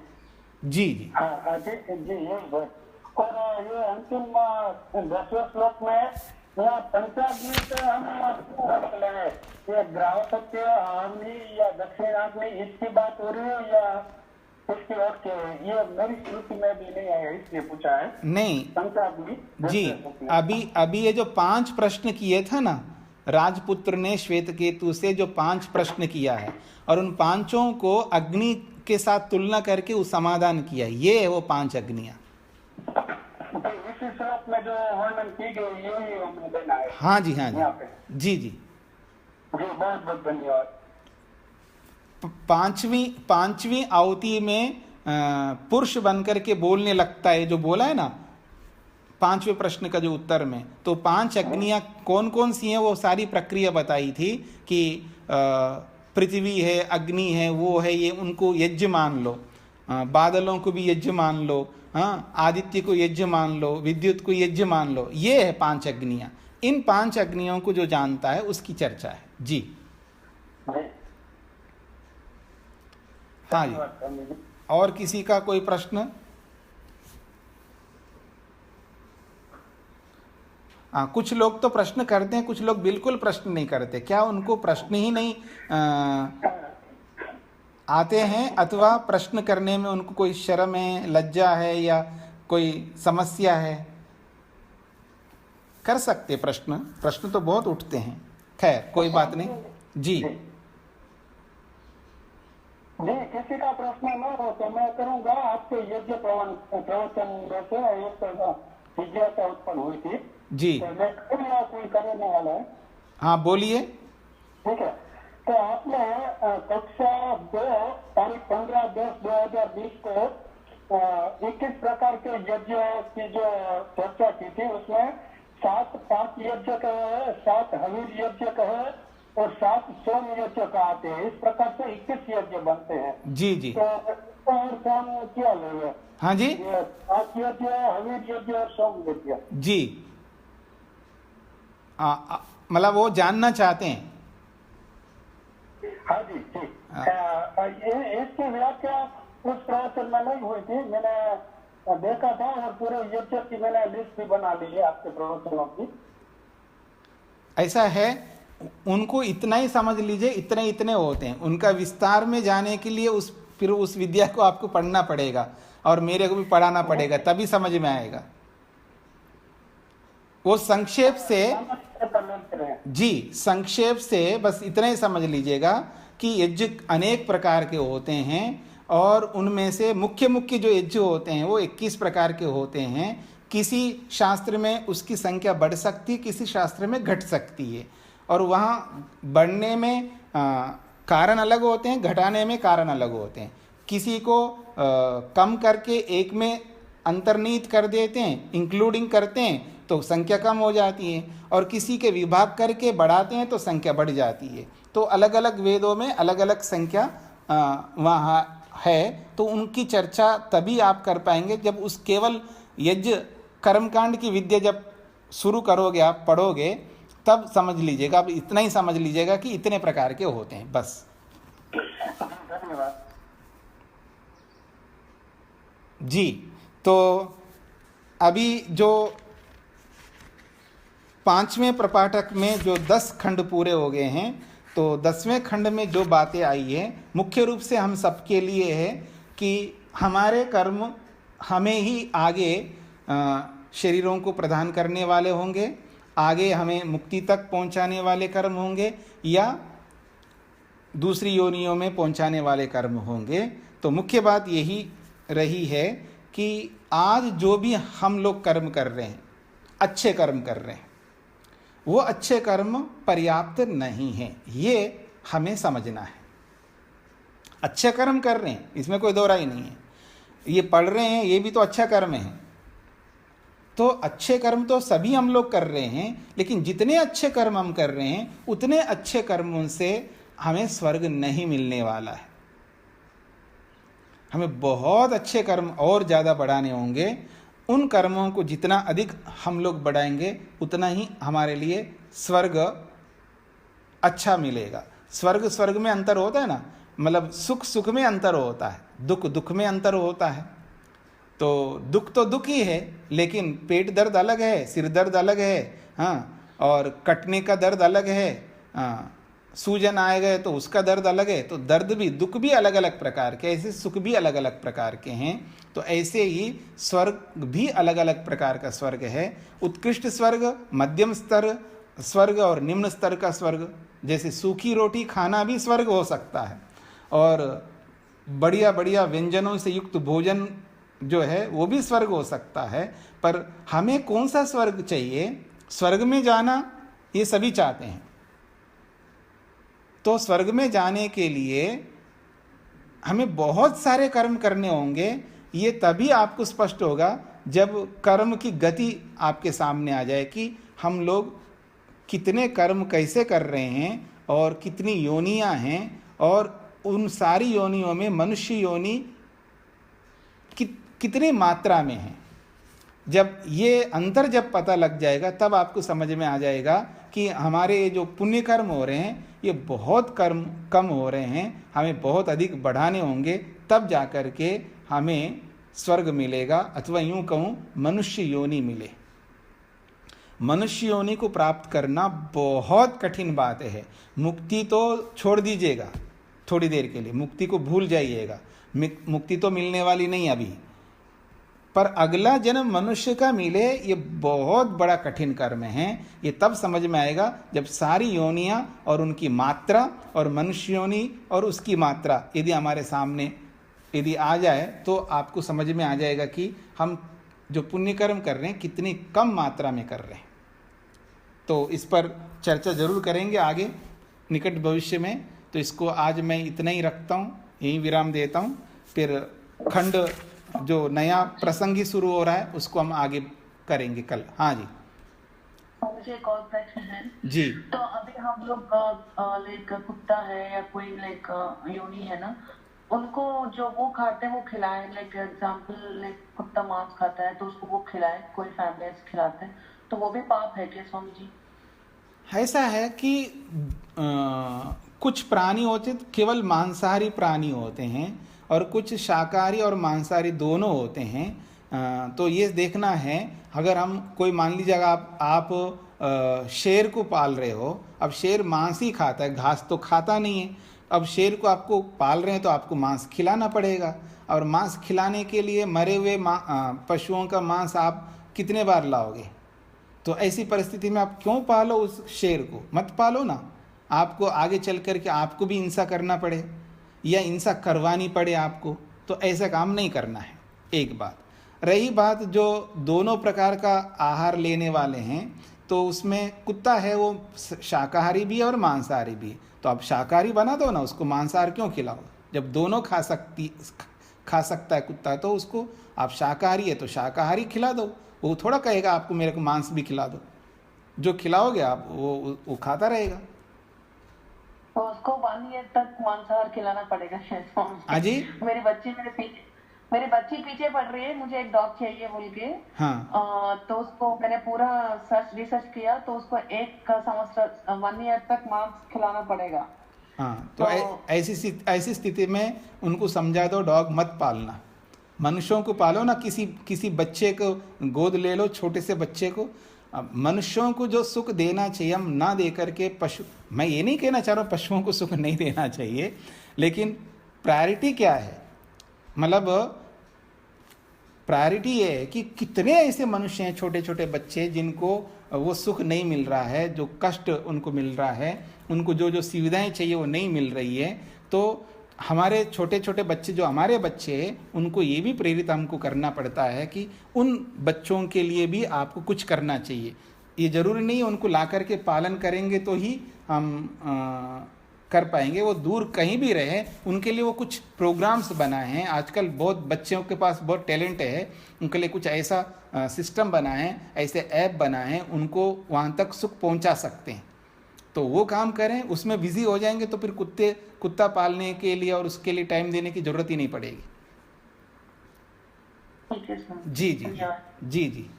जी जी हाँ जी जी, यही बात। और ये अंतिम 10वें श्लोक में यहाँ पंचाग्नि से हम लें, ये ग्राहक अग्नि या दक्षिणाग्नि इसकी बात हो रही है या इसकी और क्या है? ये मेरी स्मृति में भी नहीं आया, इसलिए पूछा है। नहीं पंचाग्नि जी, अभी ये जो 5 प्रश्न किए था ना, राजपुत्र ने श्वेतकेतु से जो 5 प्रश्न किया है, और उन 5 को अग्नि के साथ तुलना करके उस समाधान किया, ये है वो 5 अग्नियां। इसी श्लोक में जो वर्णन की गई यही हमें देना है। हाँ जी, हाँ यहाँ पे जी, जी बहुत बहुत धन्यवाद। पांचवी आहुति में पुरुष बनकर के बोलने लगता है, जो बोला है ना 5वें प्रश्न का जो उत्तर में, तो 5 अग्नियां कौन कौन सी हैं वो सारी प्रक्रिया बताई थी कि पृथ्वी है, अग्नि है, वो है, ये उनको यज्ञ मान लो, बादलों को भी यज्ञ मान लो, हाँ, आदित्य को यज्ञ मान लो, विद्युत को यज्ञ मान लो, ये है 5 अग्नियां। इन 5 अग्नियों को जो जानता है उसकी चर्चा है जी। हाँ जी, और किसी का कोई प्रश्न? हाँ, कुछ लोग तो प्रश्न करते हैं, कुछ लोग बिल्कुल प्रश्न नहीं करते। क्या उनको प्रश्न ही नहीं आते हैं, अथवा प्रश्न करने में उनको कोई शर्म है, लज्जा है, या कोई समस्या है? कर सकते प्रश्न तो बहुत उठते हैं, खैर कोई बात नहीं जी। जी, किसी का प्रश्न न हो तो मैं करूंगा। आपके यज्ञ प्रवचन जैसे एक जिज्ञासा उत्पन्न हुई थी जी, तो मैं कोई करने वाला है। हाँ बोलिए। ठीक है, तो आपने कक्षा 2 तारीख 15/10/2020 को 21 प्रकार के यज्ञ की जो चर्चा की थी, उसमें 7 पाक यज्ञ कहे, 7 हवीर यज्ञ कहे और 7 सोम यज्ञ कहते हैं। इस प्रकार से 21 यज्ञ बनते हैं। जी जी, तो और कौन क्या लेंगे? हाँ जी, पाक यज्ञ, हवीर यज्ञ और सोम यज्ञ जी। मतलब वो जानना चाहते हैं। हाँ जी, ठीक। इसकी व्याख्या उस प्रवचन में नहीं हुई थी, मैंने देखा था और पूरे यज्ञ की मैंने लिस्ट भी बना ली है आपके प्रवचनों की। ऐसा है, उनको इतना ही समझ लीजिए, इतने होते हैं। उनका विस्तार में जाने के लिए फिर उस विद्या को आपको पढ़ना पड़ेगा और मेरे को भी पढ़ाना पड़ेगा, तभी समझ में आएगा। वो संक्षेप से जी, संक्षेप से बस इतना ही समझ लीजिएगा कि यज्ञ अनेक प्रकार के होते हैं और उनमें से मुख्य जो यज्ञ होते हैं वो 21 प्रकार के होते हैं। किसी शास्त्र में उसकी संख्या बढ़ सकती है, किसी शास्त्र में घट सकती है, और वहाँ बढ़ने में कारण अलग होते हैं, घटाने में कारण अलग होते हैं। किसी को कम करके एक में अंतर्निहित कर देते हैं, इंक्लूडिंग करते हैं, तो संख्या कम हो जाती है, और किसी के विभाग करके बढ़ाते हैं तो संख्या बढ़ जाती है। तो अलग अलग वेदों में अलग अलग संख्या वहाँ है, तो उनकी चर्चा तभी आप कर पाएंगे जब उस केवल यज्ञ कर्मकांड की विद्या जब शुरू करोगे, आप पढ़ोगे, तब समझ लीजिएगा। अब इतना ही समझ लीजिएगा कि इतने प्रकार के होते हैं, बस। धन्यवाद। जी, तो अभी जो 5वें प्रपाठक में जो 10 खंड पूरे हो गए हैं, तो 10वें खंड में जो बातें आई है मुख्य रूप से हम सबके लिए है कि हमारे कर्म हमें ही आगे शरीरों को प्रदान करने वाले होंगे, आगे हमें मुक्ति तक पहुंचाने वाले कर्म होंगे या दूसरी योनियों में पहुंचाने वाले कर्म होंगे। तो मुख्य बात यही रही है कि आज जो भी हम लोग कर्म कर रहे हैं, अच्छे कर्म कर रहे हैं, वो अच्छे कर्म पर्याप्त नहीं हैं, ये हमें समझना है। अच्छे कर्म कर रहे हैं, इसमें कोई दो राय नहीं है। ये पढ़ रहे हैं, ये भी तो अच्छा कर्म है। तो अच्छे कर्म तो सभी हम लोग कर रहे हैं, लेकिन जितने अच्छे कर्म हम कर रहे हैं उतने अच्छे कर्मों से हमें स्वर्ग नहीं मिलने वाला है। हमें बहुत अच्छे कर्म और ज़्यादा बढ़ाने होंगे। उन कर्मों को जितना अधिक हम लोग बढ़ाएंगे उतना ही हमारे लिए स्वर्ग अच्छा मिलेगा। स्वर्ग में अंतर होता है ना, मतलब सुख में अंतर होता है, दुख में अंतर होता है। तो दुख ही है, लेकिन पेट दर्द अलग है, सिर दर्द अलग है, हाँ, और कटने का दर्द अलग है, हाँ, सूजन आए गए तो उसका दर्द अलग है। तो दर्द भी, दुख भी अलग अलग प्रकार के, ऐसे सुख भी अलग अलग प्रकार के हैं। तो ऐसे ही स्वर्ग भी अलग अलग प्रकार का स्वर्ग है। उत्कृष्ट स्वर्ग, मध्यम स्तर स्वर्ग और निम्न स्तर का स्वर्ग। जैसे सूखी रोटी खाना भी स्वर्ग हो सकता है, और बढ़िया बढ़िया व्यंजनों से युक्त भोजन जो है वो भी स्वर्ग हो सकता है। पर हमें कौन सा स्वर्ग चाहिए? स्वर्ग में जाना ये सभी चाहते हैं। तो स्वर्ग में जाने के लिए हमें बहुत सारे कर्म करने होंगे। ये तभी आपको स्पष्ट होगा जब कर्म की गति आपके सामने आ जाए कि हम लोग कितने कर्म कैसे कर रहे हैं और कितनी योनियां हैं, और उन सारी योनियों में मनुष्य योनि कितनी मात्रा में है। जब ये अंतर जब पता लग जाएगा तब आपको समझ में आ जाएगा कि हमारे जो पुण्य कर्म हो रहे हैं ये बहुत कर्म कम हो रहे हैं, हमें बहुत अधिक बढ़ाने होंगे, तब जाकर के हमें स्वर्ग मिलेगा, अथवा यूं कहूँ मनुष्य योनि मिले। मनुष्य योनि को प्राप्त करना बहुत कठिन बात है। मुक्ति तो छोड़ दीजिएगा, थोड़ी देर के लिए मुक्ति को भूल जाइएगा, मुक्ति तो मिलने वाली नहीं अभी। पर अगला जन्म मनुष्य का मिले, ये बहुत बड़ा कठिन कर्म है। ये तब समझ में आएगा जब सारी योनियां और उनकी मात्रा और मनुष्य योनि और उसकी मात्रा यदि हमारे सामने यदि आ जाए तो आपको समझ में आ जाएगा कि हम जो पुण्य कर्म कर रहे हैं कितनी कम मात्रा में कर रहे हैं। तो इस पर चर्चा जरूर करेंगे आगे निकट भविष्य में। तो इसको आज मैं इतना ही रखता हूँ, यहीं विराम देता हूँ। फिर खंड जो नया प्रसंग ही शुरू हो रहा है उसको हम आगे करेंगे कल। हाँ जी, मुझे एक और प्रश्न है जी। तो अभी हम लोग लाइक कुत्ता है या कोई लाइक योनि है ना, उनको जो वो खाते हैं वो खिलाए, लाइक एग्जाम्पल लाइक कुत्ता मांस खाता है तो उसको वो खिलाए, कोई फैमिली खिलाते हैं, तो वो भी पाप है क्या स्वामी जी? ऐसा है कि कुछ प्राणी होते केवल मांसाहारी प्राणी होते हैं और कुछ शाकाहारी और मांसाहारी दोनों होते हैं। तो ये देखना है, अगर हम कोई मान लीजिए आप शेर को पाल रहे हो, अब शेर मांस ही खाता है, घास तो खाता नहीं है। अब शेर को आपको पाल रहे हैं तो आपको मांस खिलाना पड़ेगा, और मांस खिलाने के लिए मरे हुए पशुओं का मांस आप कितने बार लाओगे? तो ऐसी परिस्थिति में आप क्यों पालो उस शेर को? मत पालो ना। आपको आगे चल करके आपको भी हिंसा करना पड़े या हिंसा करवानी पड़े आपको, तो ऐसा काम नहीं करना है। एक बात रही बात जो दोनों प्रकार का आहार लेने वाले हैं, तो उसमें कुत्ता है वो शाकाहारी भी है और मांसाहारी भी। तो आप शाकाहारी बना दो ना, उसको मांसाहार क्यों खिलाओ? जब दोनों खा सकता है कुत्ता, तो उसको आप शाकाहारी है तो शाकाहारी खिला दो। वो थोड़ा कहेगा आपको मेरे को मांस भी खिला दो। जो खिलाओगे आप वो खाता रहेगा। तो उसको 1 ईयर तक मांसाहार खिलाना पड़ेगा शायद। हाँ जी, मेरी बच्ची पीछे पड़ रही है, मुझे एक डॉग चाहिए बोल के। हाँ। तो उसको मैंने पूरा रिसर्च किया, तो उसको 1 संवत्सर 1 ईयर तक मांस खिलाना पड़ेगा। हाँ, तो ऐसी स्थिति में उनको समझा दो डॉग मत पालना। मनुष्यों को पालो ना, किसी बच्चे को गोद ले लो, छोटे से बच्चे को। अब मनुष्यों को जो सुख देना चाहिए हम ना दे करके पशु, मैं ये नहीं कहना चाह रहा हूँ पशुओं को सुख नहीं देना चाहिए, लेकिन प्रायोरिटी क्या है, मतलब प्रायोरिटी ये है कि कितने ऐसे मनुष्य हैं, छोटे छोटे बच्चे, जिनको वो सुख नहीं मिल रहा है, जो कष्ट उनको मिल रहा है, उनको जो जो सुविधाएं चाहिए वो नहीं मिल रही है। तो हमारे छोटे छोटे बच्चे, जो हमारे बच्चे हैं, उनको ये भी प्रेरित हमको करना पड़ता है कि उन बच्चों के लिए भी आपको कुछ करना चाहिए। ये जरूरी नहीं है उनको ला करके पालन करेंगे तो ही हम कर पाएंगे। वो दूर कहीं भी रहे, उनके लिए वो कुछ प्रोग्राम्स बनाए हैं। आजकल बहुत बच्चों के पास बहुत टैलेंट है, उनके लिए कुछ ऐसा सिस्टम बनाए हैं, ऐसे ऐप बनाए हैं, उनको वहाँ तक सुख पहुँचा सकते हैं। तो वो काम करें, उसमें बिजी हो जाएंगे तो फिर कुत्ता पालने के लिए और उसके लिए टाइम देने की जरूरत ही नहीं पड़ेगी। ठीक है सर। जी जी जी जी।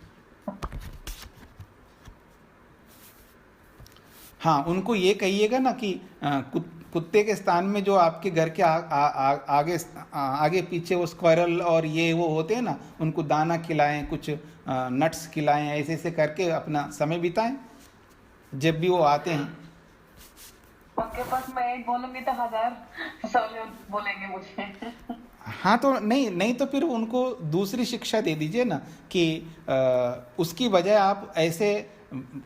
हाँ, उनको ये कहिएगा ना कि कुत्ते के स्थान में जो आपके घर के आगे पीछे वो स्क्वायरल और ये वो होते हैं ना, उनको दाना खिलाएं, कुछ नट्स खिलाएं, ऐसे ऐसे करके अपना समय बिताएं जब भी वो आते हैं। उनके पास मैं एक बोलूंगी तो 1000 सवाल बोलेंगे मुझे। हाँ, तो नहीं तो फिर उनको दूसरी शिक्षा दे दीजिए ना कि उसकी बजाय आप ऐसे,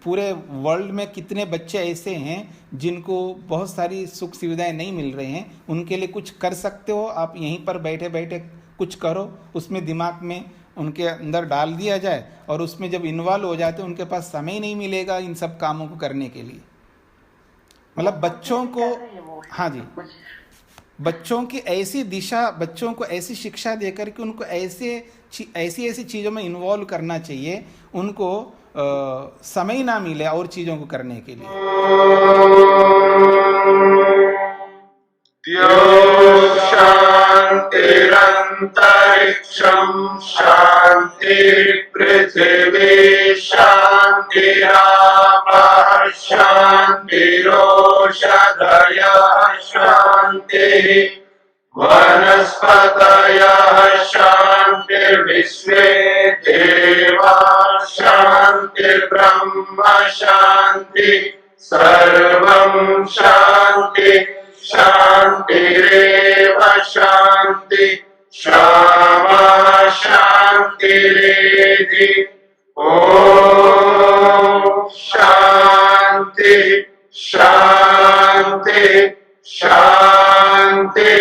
पूरे वर्ल्ड में कितने बच्चे ऐसे हैं जिनको बहुत सारी सुख सुविधाएं नहीं मिल रही हैं, उनके लिए कुछ कर सकते हो आप। यहीं पर बैठे बैठे कुछ करो, उसमें दिमाग में उनके अंदर डाल दिया जाए, और उसमें जब इन्वॉल्व हो जाते हैं उनके पास समय नहीं मिलेगा इन सब कामों को करने के लिए। मतलब बच्चों को, हाँ जी, बच्चों की ऐसी दिशा, बच्चों को ऐसी शिक्षा देकर के उनको ऐसी चीज़ों में इन्वॉल्व करना चाहिए, उनको समय ना मिले और चीज़ों को करने के लिए। शान्तिरन्तरिक्षं शान्तिः पृथिवी शान्तिरापः शान्तिरोषधयः शान्तिः वनस्पतयः शान्तिर्विश्वे देवाः शान्तिर्ब्रह्म शान्तिः सर्वं शान्तिः शान्तिरेव शान्ति क्षमा शान्तिरेधि ॐ शान्ति शान्ति शान्ति।